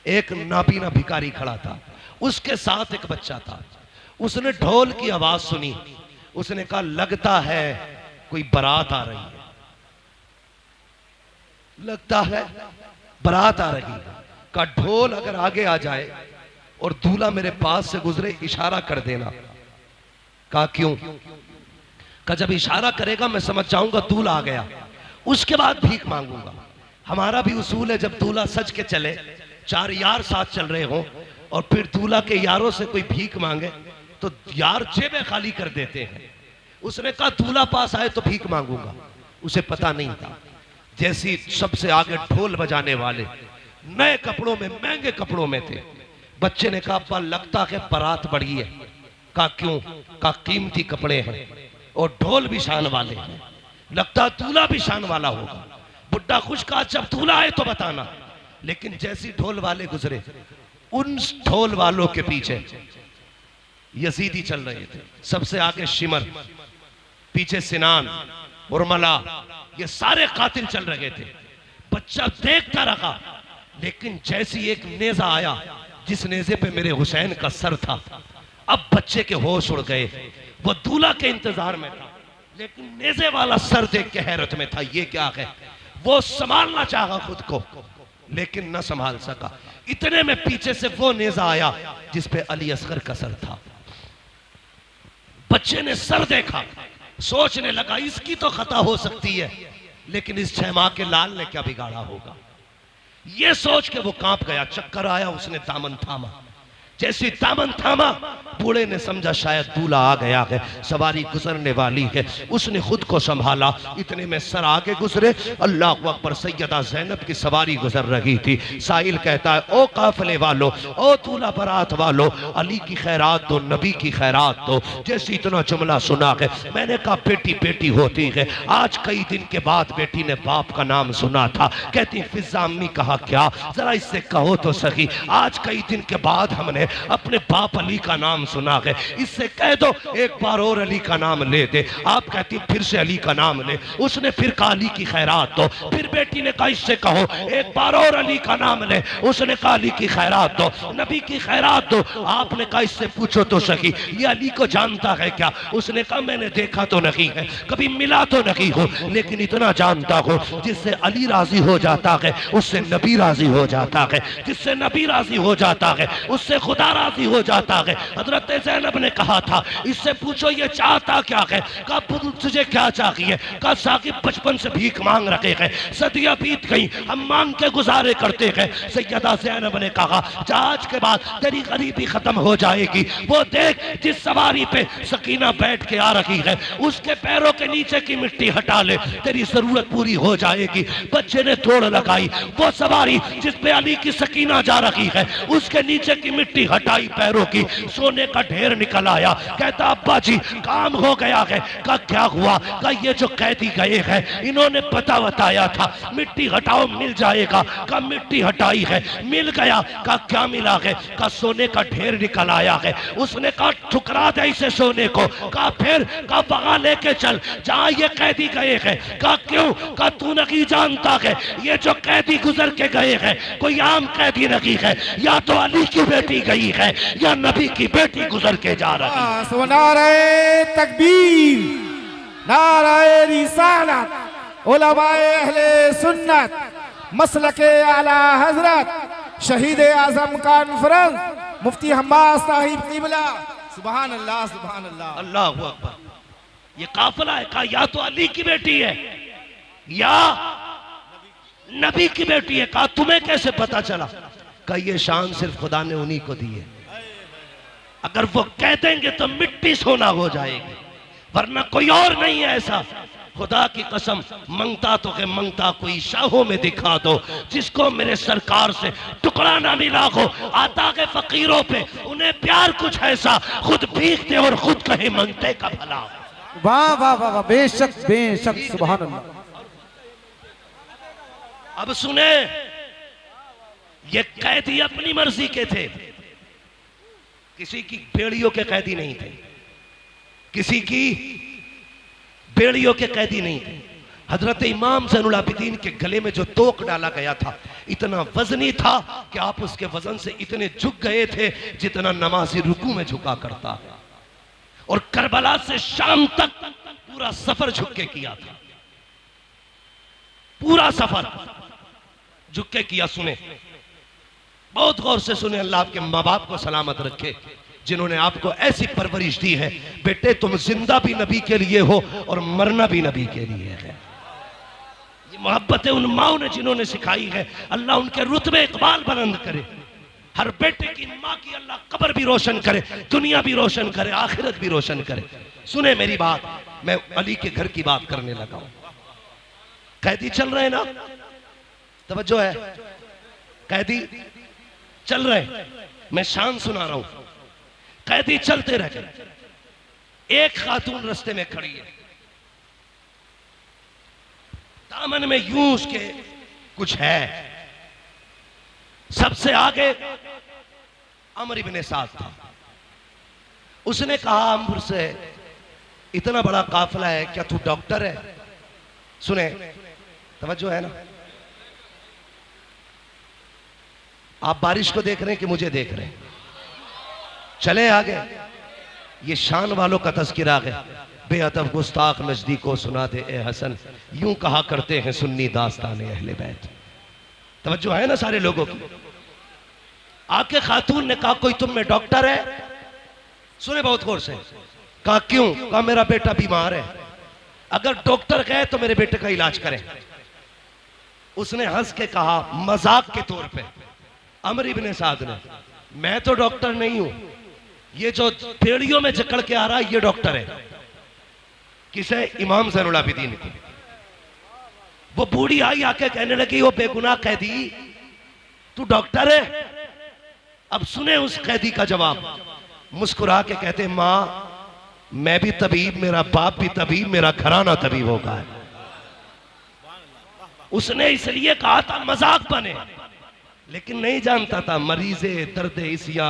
एक नाबीना भिखारी खड़ा था, उसके साथ एक बच्चा था। उसने ढोल की आवाज सुनी, उसने कहा लगता है कोई बारात आ रही है, लगता है बारात आ रही है। का ढोल अगर आगे आ जाए और दूल्हा मेरे पास से गुजरे इशारा कर देना। कहा क्यों? का जब इशारा करेगा मैं समझ जाऊंगा दूल्हा आ गया, उसके बाद भीख मांगूंगा। हमारा भी उसूल है, जब दूल्हा सज के चले, चार यार साथ चल रहे हो और फिर दूल्हा के यारों से कोई भीख मांगे तो यार जेबें खाली कर देते हैं। उसने कहा दूल्हा पास आए तो भीख मांगूंगा। उसे पता नहीं था, जैसी सबसे आगे ढोल बजाने वाले नए कपड़ों में, महंगे कपड़ों में थे। बच्चे ने कहा अब्बा लगता है बारात बढ़ी है। कहा क्यों? कहा कीमती कपड़े हैं और ढोल भी शान वाले हैं, लगता दूल्हा भी शान वाला होगा। बुड्ढा खुश कहा जब दूल्हा आए तो बताना। लेकिन जैसी ढोल वाले गुजरे, उन ढोल वालों के पीछे यजीदी चल रहे थे, सबसे आगे शिमर, पीछे सिनान, उर्मला, ये सारे कातिल चल रहे थे। बच्चा देखता रहा, लेकिन जैसी एक नेजा आया जिस नेजे पे मेरे हुसैन का सर था, अब बच्चे के होश उड़ गए। वो दूल्हा के इंतजार में था, लेकिन नेजे वाला सर देख के हैरत में था, ये क्या है? वो संभालना चाहा खुद को, लेकिन न संभाल सका। इतने में पीछे से वो नेजा आया जिस पे अली असगर का सर था। बच्चे ने सर देखा, सोचने लगा इसकी तो खता हो सकती है, लेकिन इस 6 माह के लाल ने क्या बिगाड़ा होगा। ये सोच के वो कांप गया, चक्कर आया, उसने दामन थामा। जैसी दामन थामा, बूढ़े ने समझा शायद दूल्हा आ गया है, सवारी गुजरने वाली है। उसने खुद को संभाला, इतने में सर आगे गुजरे, अल्लाह अकबर, सैयदा ज़ैनब की सवारी गुजर रही थी। साहिल कहता है ओ काफिले वालों, ओ दूल्हा बारात वालों, अली की खैरात दो, नबी की खैरात दो। जैसे इतना जुमला सुना है, मैंने कहा बेटी बेटी होती है। आज कई दिन के बाद बेटी ने बाप का नाम सुना था, कहती फिजा अम्मी कहा क्या, जरा इससे कहो तो सही, आज कई दिन के बाद हमने अपने बाप अली का नाम सुना है, इससे कह दो एक बार और अली का नाम ले दे। आप कहती फिर से अली का नाम ले। उसने फिर कहा अली की खैरात दो। फिर बेटी ने कहा इससे कहो एक बार और अली का नाम ले। उसने कहा अली की खैरात दो, नबी की खैरात दो। आपने कहा इससे पूछो तो सही, ये अली को जानता है क्या? उसने कहा मैंने देखा तो नहीं है, कभी मिला तो नहीं हो, लेकिन इतना जानता हो जिससे अली राजी हो जाता है उससे नबी राजी हो जाता है, जिससे नबी राजी हो जाता है उससे खुदा राजी हो जाता है। हजरत ज़ैनब ने कहा था इससे पूछो ये चाहता क्या है? कहा तुझे क्या चाहिए? कहा साकिब बचपन से भीख मांग रखे हैं, सदियां बीत गई, हम मांग के गुजारे करते हैं। सैयदा ज़ैनब ने कहा आज के बाद तेरी गरीबी खत्म हो जाएगी। वो देख जिस सवारी पे सकीना बैठ के आ रही है, उसके पैरों के नीचे की मिट्टी हटा ले, तेरी जरूरत पूरी हो जाएगी। बच्चे ने दौड़ लगाई, वो सवारी जिस पे अली की सकीना जा रही है, उसके नीचे की मिट्टी हटाई, पैरों की, सोने का ढेर निकल आया। कहता अब्बा जी काम हो गया है। कहा क्या हुआ? कहा ये जो कैदी गए हैं इन्होंने पता बताया था मिट्टी हटाओ मिल जाएगा। कहा मिट्टी हटाई है, मिल गया। कहा क्या मिला है? कहा सोने का ढेर निकल आया है। उसने कहा ठुकरा दे इसे सोने को। कहा फिर? कहा वहां लेके चल जहां ये कैदी गए हैं। कहा क्यों? कहा तू नहीं जानता है ये जो कैदी गुजर के गए हैं कोई आम कैदी नहीं है, या तो अली की बेटी गई है या नबी की बेटी गुजर के जा रही है। नारे तकबीर, नारे रिसालत, उलमाए अहले सुन्नत, मसलके आला हजरत, शहीद आजम कॉन्फ्रेंस, मुफ्ती हम्माद साहिब क़िबला। सुभान अल्लाह, सुभान अल्लाह, अल्लाहु अकबर। ये काफिला है। कहा या तो अली की बेटी है या नबी की बेटी है। कहा तुम्हें कैसे पता चला? कहा ये शान सिर्फ खुदा ने उन्हीं को दी है, अगर वो कह देंगे तो मिट्टी सोना हो जाएगी, वरना कोई और नहीं है ऐसा। खुदा की कसम, मंगता तो के मंगता कोई शाहों में दिखा दो, जिसको मेरे सरकार से टुकड़ा ना मिला हो। आता के फकीरों पे उन्हें प्यार कुछ ऐसा, खुद भीखते और खुद कहे मंगते का भला। वाह वाह वाह वाह, बेशक बेशक, सुभान अल्लाह। अब सुने, ये कैदी अपनी मर्जी के थे, किसी की बेड़ियों के कैदी नहीं थे, किसी की बेड़ियों के कैदी नहीं थे। हजरत इमाम ज़ैनुल आबिदीन के गले में जो तोक डाला गया था इतना वजनी था कि आप उसके वजन से इतने झुक गए थे जितना नमाजी रुकू में झुका करता है। और करबला से शाम तक पूरा सफर झुक के किया था, पूरा सफर झुक के किया। सुने, बहुत गौर से सुने, अल्लाह आपके माँ बाप को सलामत रखे जिन्होंने आपको ऐसी परवरिश दी है। बेटे तुम जिंदा भी नबी के लिए हो और मरना भी नबी के लिए है। ये मोहब्बतें उन माओ ने जिन्होंने सिखाई है, अल्लाह उनके रुतबे इकबाल बुलंद करे। हर बेटे की माँ की अल्लाह कब्र भी रोशन करे, दुनिया भी रोशन करे, आखिरत भी रोशन करे। सुने मेरी बात, मैं अली के घर की बात करने लगा हूं। कैदी चल रहे हैं ना, तवज्जो है, कैदी चल रहे, मैं शान सुना रहा हूं। कैदी चलते रह गए, एक खातून रास्ते में खड़ी है, दामन में यूं उसके कुछ है। सबसे आगे अमर इब्ने साद था। उसने कहा अमर से, इतना बड़ा काफिला है, क्या तू डॉक्टर है? सुने, तवज्जो है ना, आप बारिश को देख रहे हैं कि मुझे देख रहे हैं? चले आगे, ये शान वालों का तज़किरा है। बेअदब गुस्ताख नजदीको सुना दे ए हसन, यूं कहा करते हैं सुन्नी दास्ताने अहले बैत। तवज्जो है ना सारे लोगों की? आके खातून ने कहा कोई तुम में डॉक्टर है? सुने बहुत गौर से। कहा क्यों? कहा मेरा बेटा बीमार है, अगर डॉक्टर गए तो मेरे बेटे का इलाज करें। उसने हंस के कहा मजाक के तौर पे, अमर इब्ने साद ने, मैं तो डॉक्टर नहीं हूं, ये जो पेड़ियों में जकड़ के आ रहा है ये डॉक्टर है। किसे? इमाम ज़ैनुल आबिदीन की। वो बूढ़ी आई आके कहने लगी वो बेगुनाह कैदी, तू डॉक्टर है? अब सुने उस कैदी का जवाब, मुस्कुरा के कहते मां मैं भी तबीब, मेरा बाप भी तबीब, मेरा घराना तबीब होगा। उसने इसलिए कहा था मजाक बने, लेकिन नहीं जानता था मरीज़े दर्द इसिया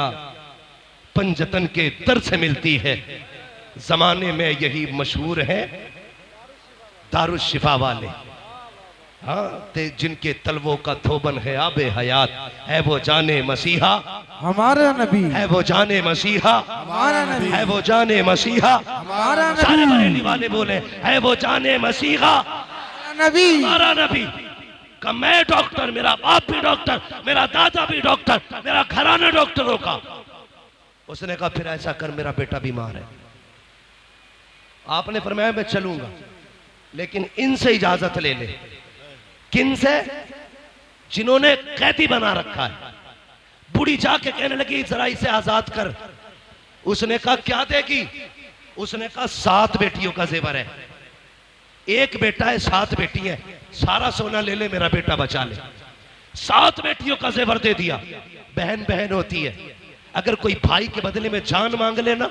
पंजतन के दर्द से मिलती है। जमाने में यही मशहूर है दारुश शिफा वाले, हाँ ते जिनके तलवों का थोबन है आबे हयात, है वो जाने मसीहा हमारा नबी, है वो जाने मसीहा हमारा नबी, है वो जाने मसीहा हमारा नबी, सारे बरेली वाले बोले है वो जाने मसीहा नबी, हमारा नबी। का मैं डॉक्टर, मेरा बाप भी डॉक्टर, मेरा दादा भी डॉक्टर, मेरा घराना डॉक्टरों का। उसने कहा फिर ऐसा कर, मेरा बेटा बीमार है। आपने फरमाया मैं चलूंगा, लेकिन इनसे इजाजत ले ले। किन से? जिन्होंने कैदी बना रखा है। बूढ़ी जाके कहने लगी जरा इसे आजाद कर। उसने कहा क्या देगी? उसने कहा 7 बेटियों का जेवर है, एक बेटा है 7 बेटी है, सारा सोना ले ले, मेरा बेटा बचा ले। 7 बेटियों का जेवर दे दिया। बहन बहन होती है, अगर कोई भाई के बदले में जान मांग लेना,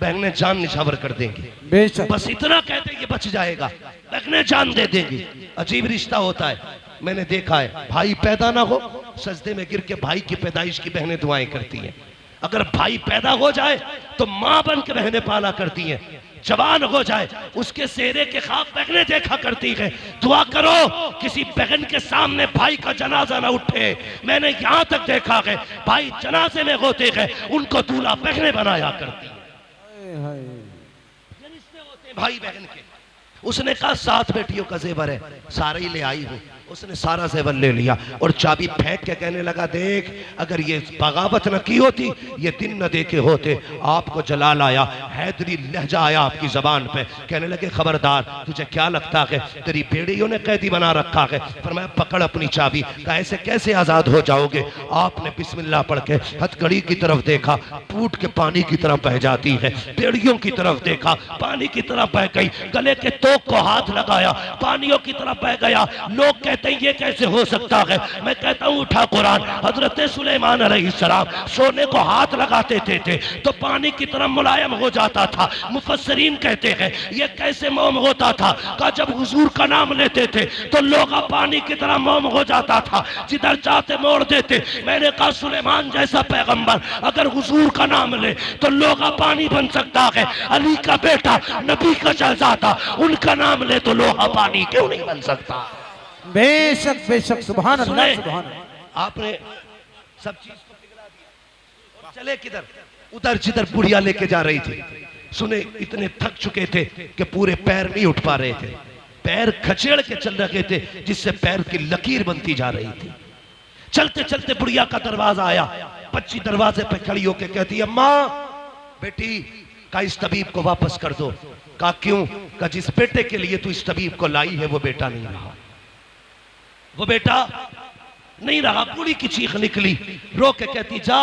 बहनें जान निछावर कर देंगी। बेशक, बस इतना कहते ये बच जाएगा, बहनें जान दे देंगी। अजीब रिश्ता होता है, मैंने देखा है। भाई पैदा ना हो, सजदे में गिर के भाई की पैदाइश की बहनें दुआएं करती हैं। अगर भाई पैदा हो जाए तो मां बन के बहनें पाला करती हैं। जवान हो जाए उसके सेहरे के ख्वाब बहनें देखा करती है। दुआ करो किसी बहन के सामने भाई का जनाजा ना उठे। मैंने यहां तक देखा है भाई जनाजे में होते हैं उनको दूल्हा बहनें बनाया करती है, भाई बहन के। उसने कहा 7 बेटियों का जेवर है, सारे ही ले आई हूं। उसने सारा ज़ेवर ले लिया और चाबी फेंक के कहने लगा, देख अगर ये बगावत न की होती, ये दिन न देखे होते, आपको जलाल आया, हैदरी लहजा आया आपकी ज़बान पे। कहने लगे खबरदार, तुझे क्या लगता है तेरी बेड़ियों ने कैदी बना रखा है? फरमाया पकड़ अपनी चाबी। कहा ऐसे कैसे आज़ाद हो जाओगे? आपने बिस्मिल्लाह पढ़ के हथकड़ी की तरफ देखा, टूट के पानी की तरफ बह जाती है। बेड़ियों की तरफ देखा, पानी की तरफ बह गई। गले के तोक को हाथ लगाया, पानियों की तरफ बह गया। लोग कहते हैं ये कैसे हो सकता है? मैं कहता हूँ उठा कुरान, हजरत सुलेमान अलैहिस्सलाम सोने को हाथ लगाते थे तो पानी की तरफ मुलायम हो जाता था। मुफस्सरीन कहते हैं ये कैसे मोम होता था? का जब हुजूर का नाम लेते थे तो लोग पानी की तरह मोम हो जाता था, जिधर चाहते मोड़ देते। मैंने कहा सुलेमान जैसा पैगंबर अगर हुजूर का नाम ले तो लोग पानी बन सकता है। अली का बेटा नबी का शहजादा, उनका नाम ले तो लोहा पानी क्यों नहीं बन सकता? बेशक बेशक, सुभान अल्लाह सुभान अल्लाह। आपने सब चीज को बिगड़ा दिया। और चले किधर? उधर जिधर बुढ़िया लेके जा रही थी। सुने इतने थक चुके थे कि पूरे पैर नहीं उठ पा रहे थे, पैर खचेड़ के चल रहे थे, जिससे पैर की लकीर बनती जा रही थी। चलते चलते बुढ़िया का दरवाजा आया। बच्ची दरवाजे पे खड़ी होके कहती है, अम्मा बेटी का इस तबीब को वापस कर दो। कहा क्यों? का जिस बेटे के लिए तू इस तबीब को लाई है वो बेटा नहीं रहा, वो बेटा नहीं रहा। बूढ़ी की चीख निकली, रो के कहती जा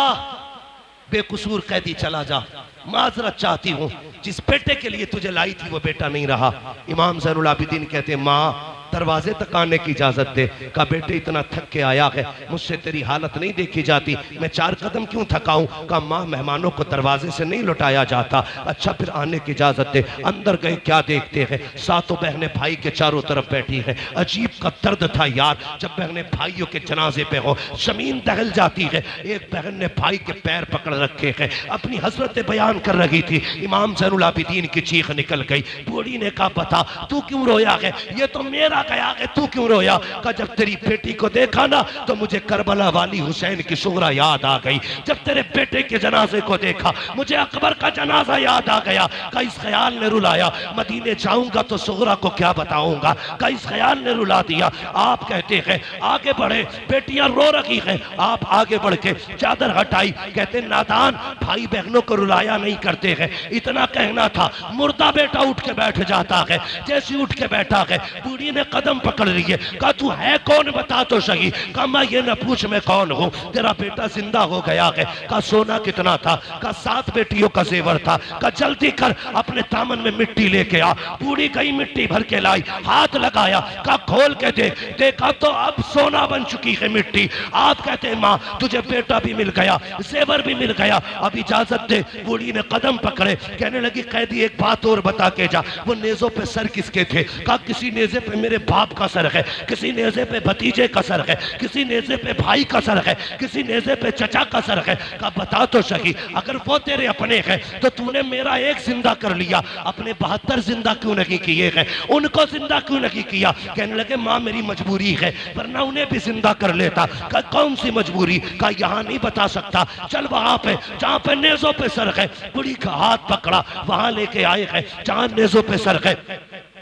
बेकसूर कैदी चला जा, माजरत चाहती हूं, जिस बेटे के लिए तुझे लाई थी वो बेटा नहीं रहा। इमाम ज़ैनुल आबिदीन कहते माँ दरवाजे तक आने की इजाजत दे। का बेटे इतना थक के आया है, मुझसे तेरी हालत नहीं देखी जाती, मैं 4 कदम क्यों थकाऊं? का माँ मेहमानों को दरवाजे से नहीं लौटाया जाता। अच्छा फिर आने की इजाजत दे। अंदर गए, क्या देखते हैं? सातों बहनें भाई के चारों तरफ बैठी है। अजीब का दर्द था यार, जब बहनें भाइयों के जनाजे पे हो, जमीन दहल जाती है। एक बहन ने भाई के पैर पकड़ रखे हैं, अपनी हसरत बयान कर रही थी। इमाम ज़ैनुल आबिदीन की चीख निकल गई। बूढ़ी ने कहा बता तू क्यों रोया है? ये तो मेरा गया है, तू क्यों रोया? का जब तेरी बेटी को देखा ना तो मुझे करबला वाली हुसैन की सुगरा याद आ गई। जब तेरे बेटे के जनाजे को देखा मुझे अकबर का जनाजा याद आ गया। का इस ख्याल ने रुलाया, मदीने जाऊंगा तो सुगरा को क्या बताऊंगा? का इस ख्याल ने रुला दिया। आप कहते हैं आगे बढ़े, बेटियां रो रही हैं, आप आगे बढ़ के चादर हटाई। कहते नादान भाई बहनों को रुलाया नहीं करते हैं, इतना कहना था। मुर्दा बेटा उठ के बैठ जाता है, जैसे उठ के बैठा है बूढ़ी ने कदम पकड़ लिए। कहा तू है कौन बता तो सही। कहा मैं ये न पूछ मैं कौन हूँ, तेरा बेटा जिंदा हो गया है। कहा सोना कितना था? कहा 7 बेटियों का जेवर था। कहा जल्दी कर अपने दामन में मिट्टी लेके आ। बूढ़ी गई मिट्टी भर के लाई, हाथ लगाया, कहा खोल के दे। देखा तो अब सोना बन चुकी है मिट्टी। आप कहते हैं माँ तुझे बेटा भी मिल गया, जेवर भी मिल गया, अब इजाजत दे। बूढ़ी ने कदम पकड़े, कहने लगी कैदी एक बात और बता के जा, वो नेजों पे सर किसके थे? कहा किसी नेजे पे मेरे बाप का सर है, किसी नेजे पे भतीजे का सर है, किसी नेजे पे भाई का सर है, किसी नेजे पे चचा का सर है। कहा बता तो सही, अगर वो तेरे अपने हैं तो तूने मेरा एक जिंदा कर लिया, अपने 72 जिंदा क्यों नहीं किए हैं? उनको जिंदा क्यों नहीं किया? कहने लगे माँ मेरी मजबूरी है, वरना उन्हें भी जिंदा कर लेता। कहा कौन सी मजबूरी? कहा यहाँ नहीं बता सकता, चल वहां पे जहाँ पे नेजों पे सर है। बुढ़ी का हाथ पकड़ा, वहां लेके आए हैं जहाँ नेजों पे सर है।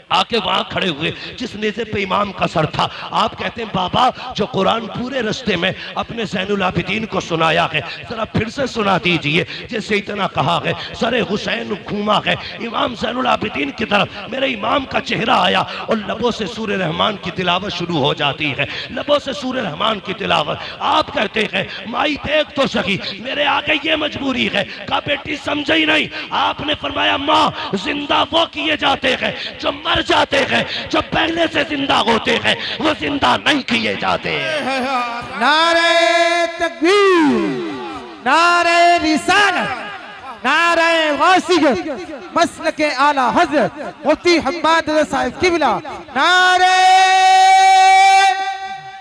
आके वहां खड़े हुए जिस नेज़े पे इमाम का सर था। आप कहते हैं बाबा जो कुरान पूरे रास्ते में अपने ज़ैनुल आबिदीन को सुनाया है जरा फिर से सुना दीजिए। जैसे इतना कहा है सरे हुसैन घूमा है इमाम ज़ैनुल आबिदीन की तरफ, मेरे इमाम का चेहरा आया और लबों से सूरह रहमान की तिलावत शुरू हो जाती है, लबों से सूरह रहमान की तिलावत। आप कहते हैं माई देख तो सही मेरे आगे ये मजबूरी है। कहा बेटी समझे ही नहीं। आपने फरमाया माँ जिंदा वो किए जाते हैं जो मर जाते हैं, जो पहले से जिंदा होते हैं वो जिंदा नहीं किए जाते। नारे तकबीर, नारे रिसालत, नारे वासियत, मसलके आला हजरत मुफ्ती हम्माद साहिब किबला, नारे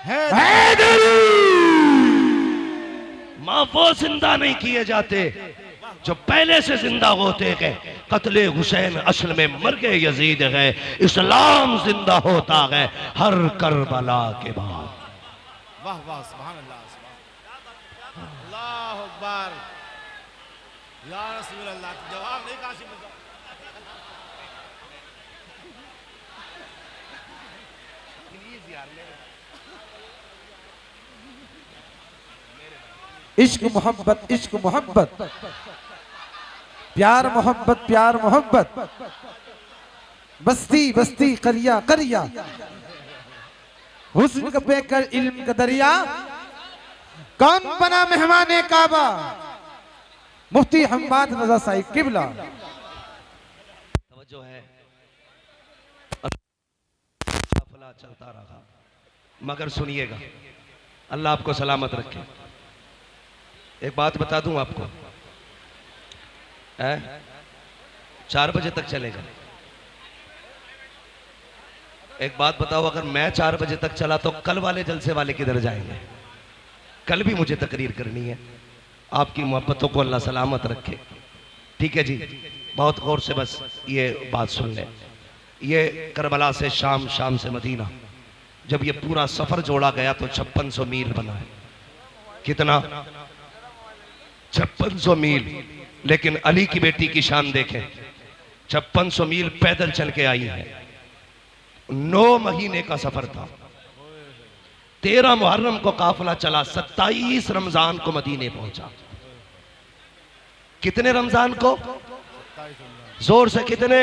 हैदरी। माँ वो जिंदा नहीं किए जाते जो पहले से जिंदा होते हैं। कत्ले हुसैन असल में मर गए यजीद है, इस्लाम जिंदा होता है हर करबला के बाद। वाह वाह सुभान अल्लाह, सुभान अल्लाह अकबर या रसूल अल्लाह। जवाब नहीं काशिफ प्लीज यार, इश्क मोहब्बत, इश्क मोहब्बत, प्यार मोहब्बत, प्यार मोहब्बत, बस्ती बस्ती करिया करिया, हुस्न का बेकर इल्म का दरिया, कौन बना मेहमाने काबा, मुफ्ती हम्माद रजा साहिब किबला। तवज्जो है, काफिला चलता रहा, मगर सुनिएगा, अल्लाह आपको सलामत रखे। एक बात बता दूं आपको, 4 बजे तक चलेगा। एक बात बताओ, अगर मैं 4 बजे तक चला तो कल वाले जलसे वाले किधर जाएंगे? कल भी मुझे तकरीर करनी है। आपकी मोहब्बतों को अल्लाह सलामत रखे। ठीक है जी, बहुत गौर से बस ये बात सुन लें। ये करबला से शाम, शाम से मदीना, जब ये पूरा सफर जोड़ा गया तो 5600 मील बना है। कितना? 5600 मील। लेकिन अली की बेटी की शान देखें, 5600 मील पैदल चल के आई है। 9 महीने का सफर था। 13 मुहर्रम को काफिला चला, 27 रमजान को मदीने पहुंचा। कितने रमजान को? जोर से कितने?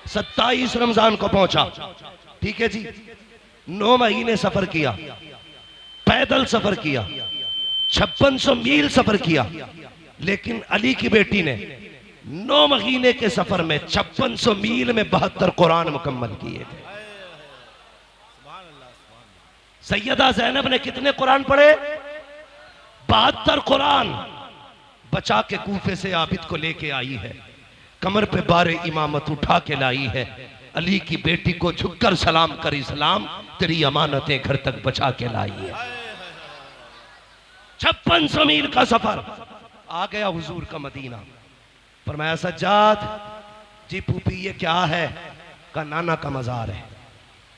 27 रमजान को पहुंचा। ठीक है जी, 9 महीने सफर किया, पैदल सफर किया, 5600 मील सफर किया। लेकिन अली की बेटी ने 9 महीने के सफर में 5600 मील में 72 कुरान मुकम्मल किए थे। सैयदा ज़ैनब ने कितने कुरान पढ़े? 72 कुरान बचा के कूफे से आबिद को लेके आई है। कमर पे बारे इमामत उठा के लाई है। अली की बेटी को झुककर सलाम कर, इस्लाम तेरी अमानतें घर तक बचा के लाई है। 5600 मील का सफर, आ गया हुजूर का मदीना। फरमाया सज्जाद जी पूपी ये क्या है? का नाना का मजार है।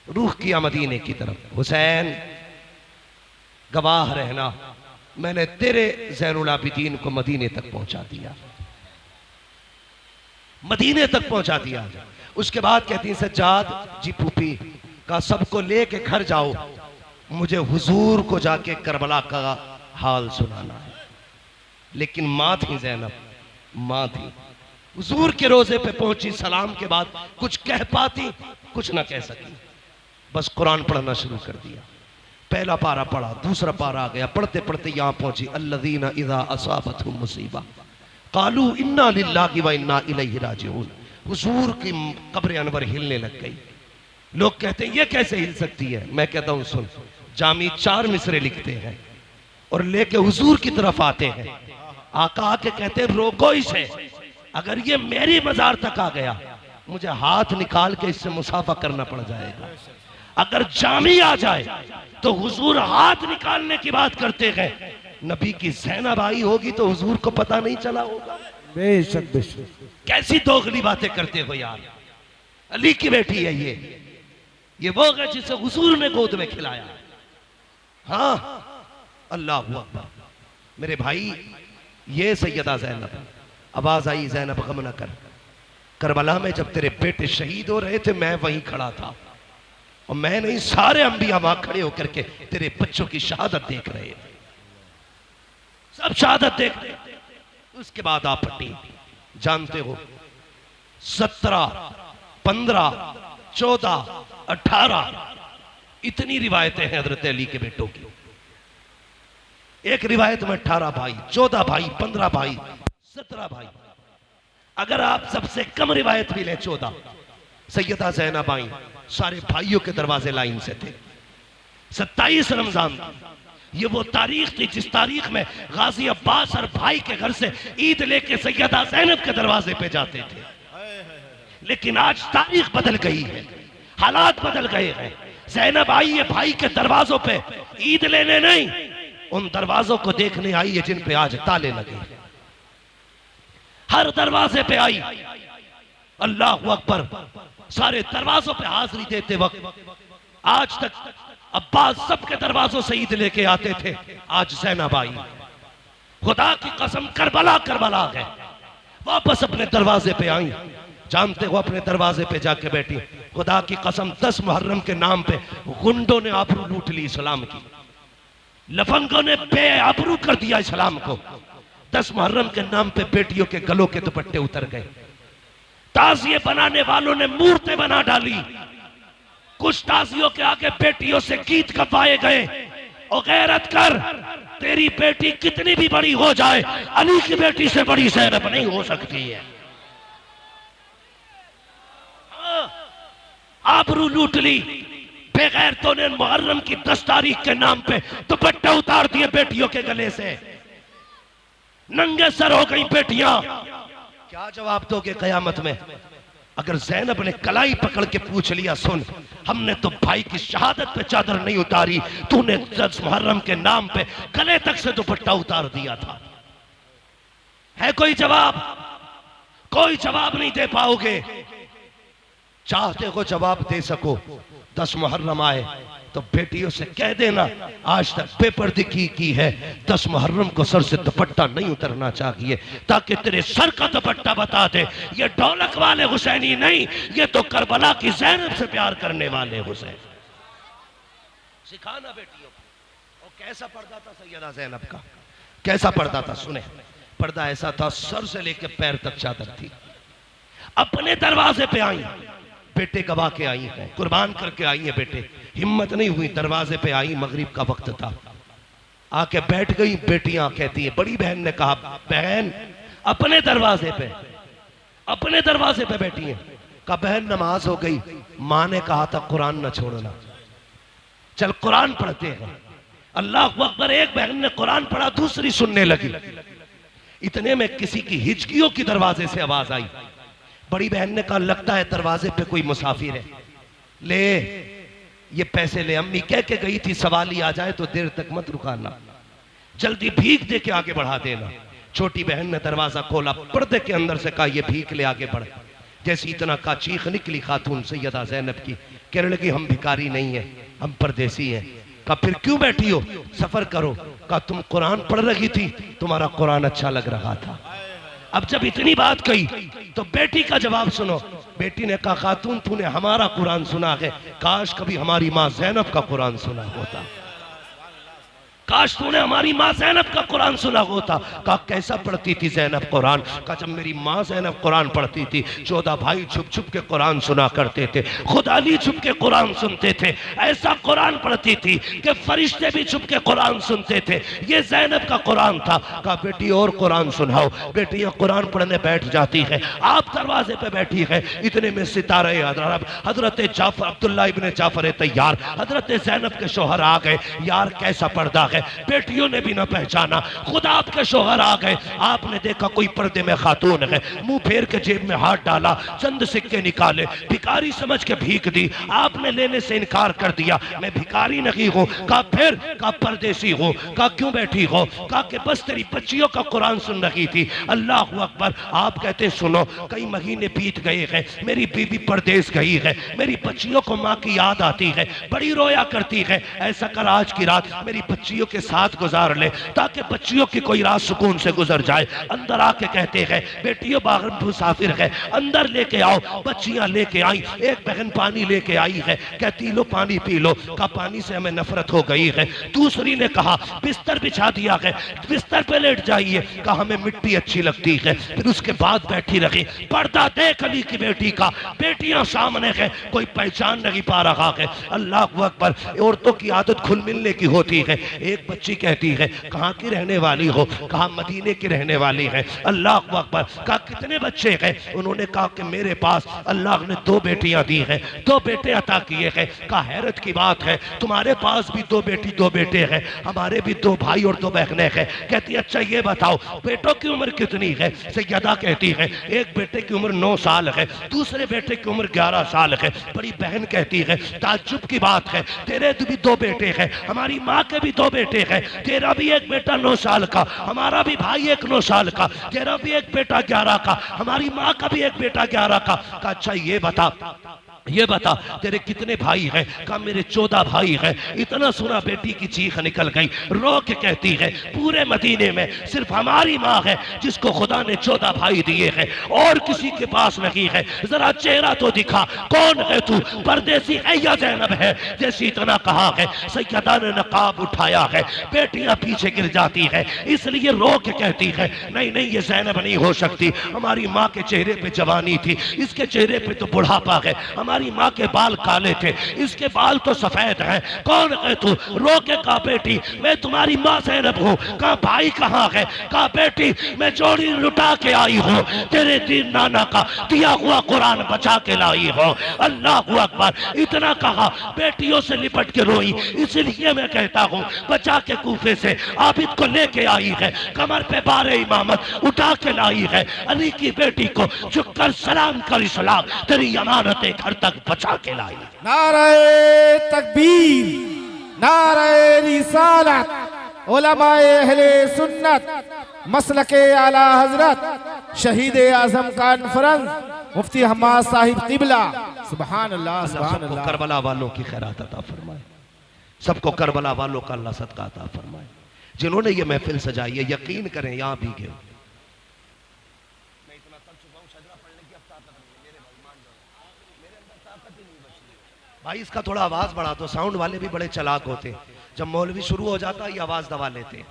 रूह किया मदीने की तरफ। हुसैन गवाह रहना, मैंने तेरे ज़ैनुल आबिदीन को मदीने तक पहुंचा दिया, मदीने तक पहुंचा दिया। उसके बाद कहती हैं सज्जाद जी पूपी का सबको लेके घर जाओ, मुझे हुजूर को जाके करबला का हाल सुनाना है। लेकिन मां थी ज़ैनब, मां थी। हुजूर के रोजे पे पहुंची, सलाम के बाद कुछ कह पाती, कुछ ना कह सकी, बस कुरान पढ़ना शुरू कर दिया। पहला पारा पढ़ा, दूसरा पारा आ गया, पढ़ते पढ़ते यहां पहुंची अल्लज़ीना इज़ा असाबतहुम मुसीबा क़ालू इन्ना लिल्लाहि व इन्ना इलैहि राजिऊन। हुजूर की कब्र अनवर हिलने लग गई। लोग कहते हैं ये कैसे हिल सकती है? मैं कहता हूं सुन, जामी 4 मिसरे लिखते हैं और लेके हुजूर की तरफ आते हैं। आका आके कहते हैं रोको इसे, अगर ये मेरी मजार तक आ गया मुझे हाथ निकाल के इससे मुसाफा करना पड़ जाएगा। अगर जामी आ जाए तो हुजूर हाथ निकालने की बात करते हैं, नबी की ज़ैनब आई होगी तो हुजूर को पता नहीं चला होगा। बेशक बेशक। कैसी दोगली बातें करते हो यार। अली की बेटी है ये वो है जिसे हुजूर ने गोद में खिलाया। हाँ, अल्लाह अकबर। मेरे भाई, ये सैयदा ज़ैनब, आवाज आई ज़ैनब गम न कर, करबला में जब तेरे बेटे शहीद हो रहे थे मैं वहीं खड़ा था, और मैं नहीं सारे अंबिया वहां खड़े होकर के तेरे बच्चों की शहादत देख रहे थे, सब शहादत देख रहे थे। उसके बाद आप पट्टी जानते हो, 17, 15, 14, 18 इतनी रिवायतें हैं हजरत अली के बेटों की। एक रिवायत में 18 भाई, 14 भाई, 15 भाई, 17 भाई। अगर आप सबसे कम रिवायत भी लें 14, सैयदा ज़ैनब आई, सारे भाइयों के दरवाजे लाइन से थे। 27 रमजान, ये वो तारीख थी जिस तारीख में गाजी अब्बास और भाई के घर से ईद लेके सैयदा ज़ैनब के दरवाजे पे जाते थे। लेकिन आज तारीख बदल गई है, हालात बदल गए हैं। ज़ैनब आई है भाई के दरवाजों पे ईद लेने नहीं, उन दरवाजों को देखने आई है जिन पे आज ताले लगे। हर दरवाजे पे आई, अल्लाह अकबर, सारे दरवाजों पे हाजिरी देते वक्त आज तक अब्बास सबके दरवाजों से ईद लेके आते थे, आज ज़ैनब आई। खुदा की कसम करबला करबला गए, वापस अपने दरवाजे पे आई। जानते हो अपने दरवाजे पे जाके बैठी, खुदा की कसम 10 मुहर्रम के नाम पे गुंडों ने आबरू लूट ली इस्लाम की, लफंगों ने बेआबरू कर दिया इस्लाम को। 10 मुहर्रम के नाम पे बेटियों के गलों के दुपट्टे उतर गए, ताजिए बनाने वालों ने मूर्तें बना डाली, कुछ ताजियों के आगे बेटियों से गीत गवाए गए। और गैरत कर, तेरी बेटी कितनी भी बड़ी हो जाए, अली की बेटी से बड़ी ज़ैनब नहीं हो सकती है। आबरू लूट ली बेगैरतों ने, मुहर्रम की 10 तारीख के नाम पे दुपट्टे उतार दिए बेटियों के गले से, नंगे सर हो गई बेटियां। क्या जवाब दोगे कयामत में? अगर ज़ैनब ने कलाई पकड़ के पूछ लिया, सुन हमने तो भाई की शहादत पे चादर नहीं उतारी, तूने 10 मुहर्रम के नाम पे गले तक से दुपट्टा उतार दिया था। है कोई जवाब? कोई जवाब नहीं दे पाओगे। चाहते हो जवाब दे सको, 10 मुहर्रम आए तो बेटियों से कह देना आज तक बेपर्दगी की है, 10 मुहर्रम को सर से दुपट्टा नहीं उतरना चाहिए, ताकि तेरे सर का दुपट्टा बता दे ये ढोलक वाले हुसैनी नहीं, ये तो करबला की ज़ैनब से प्यार करने वाले हुसैन। सिखाना बेटियों को। और कैसा पर्दा था सैयदा ज़ैनब का, कैसा पर्दा था? सुने, पर्दा ऐसा था सर से लेकर पैर तक चादर थी। अपने दरवाजे पे आई, बेटे गवा के आई है, कुर्बान करके आई है बेटे, हिम्मत नहीं हुई, दरवाजे पे आई, मगरिब का वक्त था, आके बैठ गई। बेटियां कहती है, बड़ी बहन ने कहा बहन अपने दरवाजे पे बैठी है। कहा बहन नमाज हो गई, माँ ने कहा था कुरान न छोड़ना, चल कुरान पढ़ते हैं। अल्लाह अकबर, एक बहन ने कुरान पढ़ा, दूसरी सुनने लगी। इतने में किसी की हिचकियों की दरवाजे से आवाज आई। बड़ी बहन ने कहा लगता है दरवाजे पे कोई मुसाफिर है, ले ये पैसे ले, अम्मी कह के गई थी सवाली आ जाए तो देर तक मत रुकाना, जल्दी भीख दे के आगे बढ़ा देना। छोटी बहन ने दरवाजा खोला, पर्दे के अंदर से कहा ये भीख ले आगे बढ़। जैसे इतना का चीख निकली खातून सैयदा ज़ैनब की, कहने लगी हम भिखारी नहीं है, हम परदेसी हैं। कहा फिर क्यों बैठी हो, सफर करो। कहा तुम कुरान पढ़ रही थी, तुम्हारा कुरान अच्छा लग रहा था। अब जब इतनी बात कही तो बेटी का जवाब सुनो। बेटी ने कहा खातून तूने हमारा कुरान सुना है, काश कभी हमारी माँ ज़ैनब का कुरान सुना होता, काश तूने हमारी माँ ज़ैनब का कुरान सुना होता। कहा कैसा पढ़ती थी ज़ैनब कुरान? कहा जब मेरी माँ ज़ैनब कुरान पढ़ती थी 14 भाई छुप छुप के कुरान सुना करते थे, खुद अली छुप के कुरान सुनते थे, ऐसा कुरान पढ़ती थी कि फरिश्ते भी छुप के कुरान सुनते थे, ये ज़ैनब का कुरान था। कहा बेटी और कुरान सुनाओ। बेटियां कुरान पढ़ने बैठ जाती है, आप दरवाजे पे बैठी है। इतने में सितारे हजरत जाफर अब्दुल्ला इब्ने जाफर तैयार, हजरत ज़ैनब के शोहर आ गए। यार कैसा पर्दा, बेटियों ने भी ना पहचाना, खुद आपके शोहर आ गए। आपने देखा कोई पर्दे में खातून है, मुंह फेर के जेब में हाथ डाला, चंद सिक्के निकाले, भिखारी समझ के भीख दी। आपने लेने से इनकार कर दिया, मैं भिखारी नहीं हूं। कहा फिर? कहा परदेसी हूं। कहा क्यों बैठी हो? कहा कि बस तेरी बच्चियों का कुरान सुन रही थी। अल्लाह अकबर। आप कहते सुनो, कई महीने बीत गए हैं, मेरी बीवी परदेश गई है, मेरी बच्चियों को माँ की याद आती है, बड़ी रोया करती है। ऐसा कर आज की रात मेरी बच्चियों के साथ गुजार ले, ताकि बच्चियों की कोई रात सुकून से गुजर जाए। अंदर आके कहते हैं बेटियों बाहर मुसाफिर है, अंदर लेके आओ। बच्चियां लेके आई, एक बहन पानी लेके आई है, कहती लो पानी पी लो। का पानी से हमें नफरत हो गई है। दूसरी ने कहा बिस्तर बिछा दिया है, बिस्तर पे लेट जाइए। कहा हमें मिट्टी अच्छी लगती है। फिर उसके बाद बैठी रही। पर्दा देख अली की बेटी का, बेटियां सामने है, कोई पहचान नहीं पा रहा है। अल्लाह अकबर। औरतों की आदत खुल मिलने की होती है। एक बच्ची कहती है कहाँ की रहने वाली हो? कहा मदीने की रहने वाली है। अल्लाह अकबर। कहा कितने बच्चे हैं? उन्होंने कहा कि मेरे पास अल्लाह ने 2 बेटियां दी हैं, 2 बेटे अता किए हैं। कहा हैरत की बात है, तुम्हारे पास भी 2 बेटी 2 बेटे हैं, हमारे भी 2 भाई और 2 बहनें हैं। कहती अच्छा ये बताओ बेटों की उम्र कितनी है? सैयदा कहती है एक बेटे की उम्र 9 साल है, दूसरे बेटे की उम्र 11 साल है। बड़ी बहन कहती है ताज्जुब की बात है, तेरे भी 2 बेटे हैं, हमारी माँ के भी 2 बेटे हैं, तेरा भी एक बेटा 9 साल का, हमारा भी भाई एक 9 साल का, तेरा भी एक बेटा 11 का, हमारी माँ का भी एक बेटा 11 का। अच्छा ये बता ये बता तेरे कितने भाई हैं? कहा मेरे 14 भाई हैं। इतना सुना बेटी की चीख निकल गई, रो के कहती है पूरे मदीने में सिर्फ हमारी माँ है जिसको खुदा ने 14 भाई दिए हैं और किसी के पास नहीं है। जरा चेहरा तो दिखा, कौन है तू? परदेसी है या ज़ैनब है? जैसी इतना कहा है सैयदा ने नकाब उठाया है, बेटियां पीछे गिर जाती है, इसलिए रो के कहती है नहीं नहीं ये ज़ैनब नहीं हो सकती। हमारी माँ के चेहरे पे जवानी थी, इसके चेहरे पे तो बुढ़ापा है। हमारी माँ के बाल काले थे, इसके बाल तो सफेद हैं। कौन है तू? रो के कहा बेटी मैं तुम्हारी माँ ज़ैनब हूँ। कहा भाई कहाँ है? कहा बेटी मैं जोड़ी लुटा के आई हूँ, तेरे दीन नाना का दिया हुआ कुरान बचा के लाई हूँ। अल्लाह अकबर। इतना कहा बेटियों से लिपट के रोई। इसलिए मैं कहता हूँ बचा के कूफे से आबिद को लेके आई है, कमर पे बारे इमामत उठा के लाई है। अली की बेटी को झुककर सलाम कर इस्लाम तेरी अमानतें घर तक बचा के लाई। नारे तकबीर, नारे रिसालत, उलमाए अहले सुन्नत, मसलके आला हजरत, शहीद आजम कॉन्फ्रेंस मुफ्ती हम्माद साहिब किबला। सुभान अल्लाह, सुभान सबको अल्लाह। करबला वालों की खैरात अता फरमाए, सबको करबला वालों का अल्लाह सदका अता फरमाए। जिन्होंने ये महफिल सजाई है यकीन करें यहाँ भी गए। भाई इसका थोड़ा आवाज बढ़ा दो, साउंड वाले भी बड़े चालाक होते हैं, जब मौलवी शुरू हो जाता है ये आवाज दबा लेते हैं।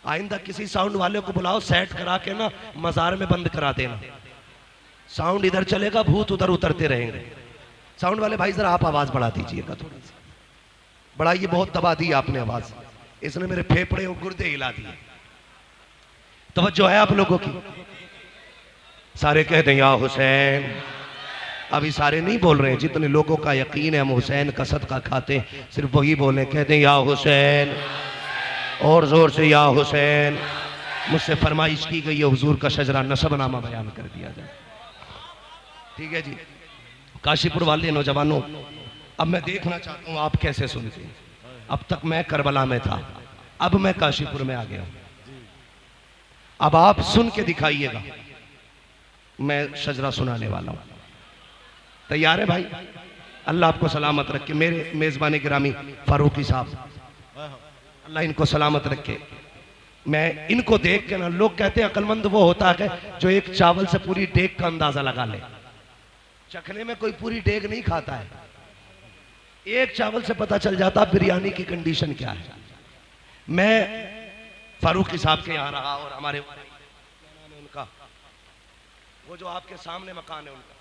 आइंदा किसी साउंड वाले को बुलाओ, सेट करा के ना मजार में बंद करा देना, साउंड इधर चलेगा भूत उधर उतरते रहेंगे। साउंड वाले भाई जरा आप आवाज बढ़ा दीजिएगा थोड़ी सी, बढ़ाइए, बहुत दबा दी आपने आवाज, इसने मेरे फेफड़े और गुर्दे हिला दिए। तवज्जो है आप लोगों की? सारे कह दें या हुसैन। अभी सारे नहीं बोल रहे हैं, जितने लोगों का यकीन है हम हुसैन का सदका खाते हैं सिर्फ वही बोले, कह दें या हुसैन, और जोर से या हुसैन। मुझसे फरमाइश की गई है हुजूर का शजरा नसबनामा बयान कर दिया जाए। ठीक है जी। काशीपुर वाले नौजवानों, अब मैं देखना चाहता हूँ आप कैसे सुनते हैं। अब तक मैं करबला में था, अब मैं काशीपुर में आ गया हूँ। अब आप सुन के दिखाइएगा, मैं शजरा सुनाने वाला हूँ। तैयार है भाई? अल्लाह आपको सलामत रखे। मेरे मेजबान गिरामी फारूकी साहब, अल्लाह इनको सलामत रखे। मैं इनको देख के ना, लोग कहते हैं अक्लमंद वो होता है जो एक चावल से पूरी डेग का अंदाजा लगा ले। चखने में कोई पूरी डेग नहीं खाता है, एक चावल से पता चल जाता बिरयानी की कंडीशन क्या है। मैं फारूकी साहब के यहाँ रहा और हमारे उनका वो जो आपके सामने मकान है उनका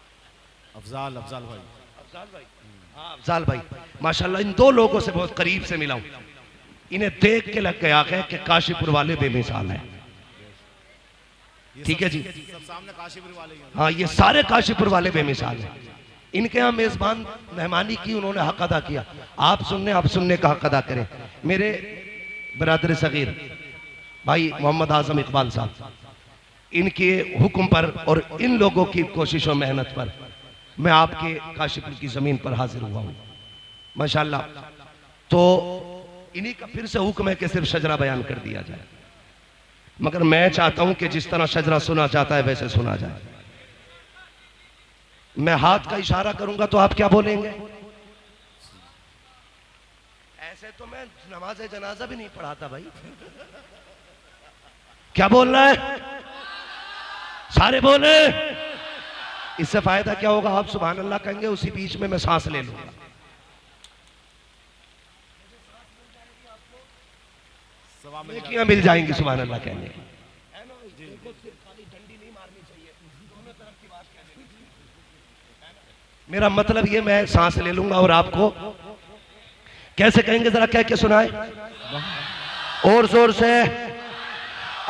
अफजाल भाई, हाँ अफजाल भाई, माशाल्लाह इन दो लोगों से बहुत करीब से मिला हूं। इन्हें देख के लग गया है कि काशीपुर वाले बेमिसाल हैं। ठीक है जी, सब सामने काशीपुर वाले हैं। हाँ ये सारे काशीपुर वाले बेमिसाल हैं। इनके यहाँ मेजबान मेहमानी की, उन्होंने हक अदा किया। आप सुनने का हक अदा करें। मेरे बरादर सगीर भाई मोहम्मद आजम इकबाल साहब, इनके हुक्म पर और इन लोगों की कोशिश और मेहनत पर मैं आपके काशीपुर की जमीन पर हाजिर हुआ हूँ माशाल्लाह। तो इन्हीं का फिर से हुक्म है कि सिर्फ शजरा बयान कर दिया जाए, मगर मैं चाहता हूं कि जिस तरह शजरा सुना चाहता है वैसे सुना जाए। मैं हाथ का इशारा करूंगा तो आप क्या बोलेंगे? ऐसे तो मैं नमाज जनाजा भी नहीं पढ़ाता भाई। क्या बोलना है? सारे बोले। इससे फायदा क्या होगा? आप सुभान अल्लाह कहेंगे, उसी बीच में मैं सांस ले लूंगा। नेकियां मिल जाएंगी सुभान अल्लाह कहने की। मेरा मतलब ये, मैं सांस ले लूंगा और आपको कैसे कहेंगे जरा कह के सुनाए और जोर से।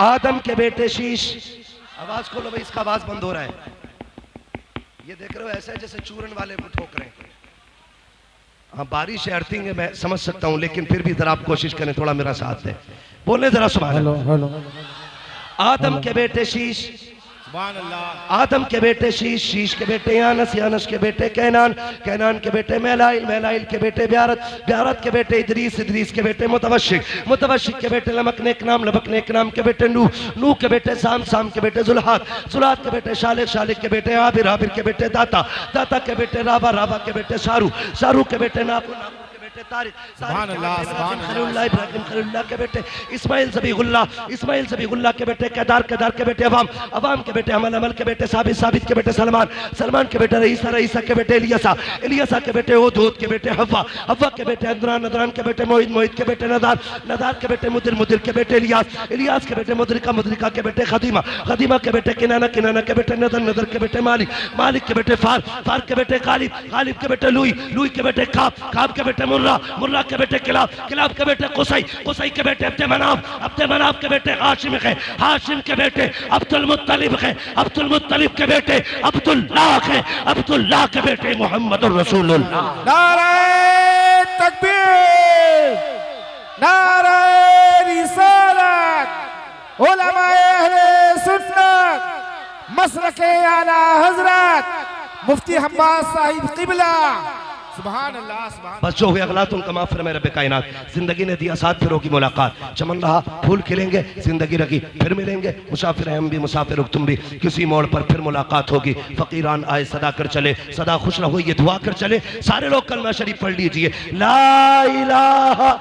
आदम के बेटे शीश, आवाज खोलो भाई, इसका आवाज बंद हो रहा है। ये देख रहे हो ऐसा है जैसे चूरन वाले को ठोक रहे हैं। हाँ बारिश है, अर्थिंग है, मैं समझ सकता हूं, लेकिन फिर भी जरा आप कोशिश करें, थोड़ा मेरा साथ दें। बोले जरा सुभान अल्लाह। आदम के बेटे शीश, सुभान अल्लाह। आदम के बेटे शीश, शीश के बेटे यानस, यानस के बेटे कैनान, कैनान के बेटे मैलाइल, मैलाइल के बेटे ब्यारत, ब्यारत के बेटे इदरीस, इदरीस के बेटे मुतवशिक, मुतवशिक के बेटे लमकनेक नाम, लमकनेक नाम के बेटे नूह, नूह के बेटे साम, साम के बेटे जुल्हात, जुल्हात के बेटे शालिक, शालिक के बेटे आबिर, आबिर के बेटे दाता, दाता के बेटे राबा, राबा के बेटे शारू, शारू के बेटे नाकू, नाकू के बेटे तारिक, सुभान अल्लाह, सुभान खलीलुल्लाह, इब्राहिम खलीलुल्लाह के बेटे इस्माइल ज़बीहुल्लाह, इस्माइल ज़बीहुल्लाह के बेटे केदार, केदार के बेटे अवाम, अवाम के बेटे अमल, अमल के बेटे साबित, साबित के बेटे सलमान, सलमान के बेटे रईसा, रईसा के बेटे इलियासा, इलियासा के बेटे ओद, ओद के बेटे हव्वा, हव्वा के बेटे अदनान, अदनान के बेटे मोहित, मोहित के बेटे नदार, नदार के बेटे मुदिर, मुदिर के बेटे इलियास, इलियास के बेटे मुदरिका, मुदरिका के बेटे खदीमा, खदीमा के बेटे किनाना, किनाना के बेटे नदर, नदर के बेटे मालिक, मालिक के बेटे फार, फार के बेटे गालिब, गालिब के बेटे लुई, लुई के बेटे काब, काब के बेटे मुर्रा, मुर्रा के बेटे किलाब, किलाब के बेटे कुसई, कुसई के बेटे अब्दे मनाफ, अब्दे मनाफ के बेटे हाशिम है, हाशिम के बेटे अब्दुल मुत्तलिब है, अब्दुल मुत्तलिब के बेटे अब्दुल्लाह है, अब्दुल्लाह के बेटे मोहम्मदुर रसूलुल्लाह। नारे तकबीर, नारे रिसालत, उलमाए अहले सुन्नत, मसलके आला हजरत मुफ्ती हम्माद साहिब किबला। सुभान अल्लाह, सुभान। बस जो हुए अगलात उनका माफ फरमाए रब्बे कायनात। जिंदगी ने दिया साथ, फिर होगी मुलाकात। चमन रहा फूल खिलेंगे, जिंदगी रखी फिर मिलेंगे। मुसाफिर हैं हम भी, मुसाफिर तुम भी, किसी मोड़ पर फिर मुलाकात होगी। फकीरान आए सदा कर चले, सदा खुश रहो ये दुआ कर चले। सारे लोग कलमा शरीफ पढ़ लीजिए, ला इलाहा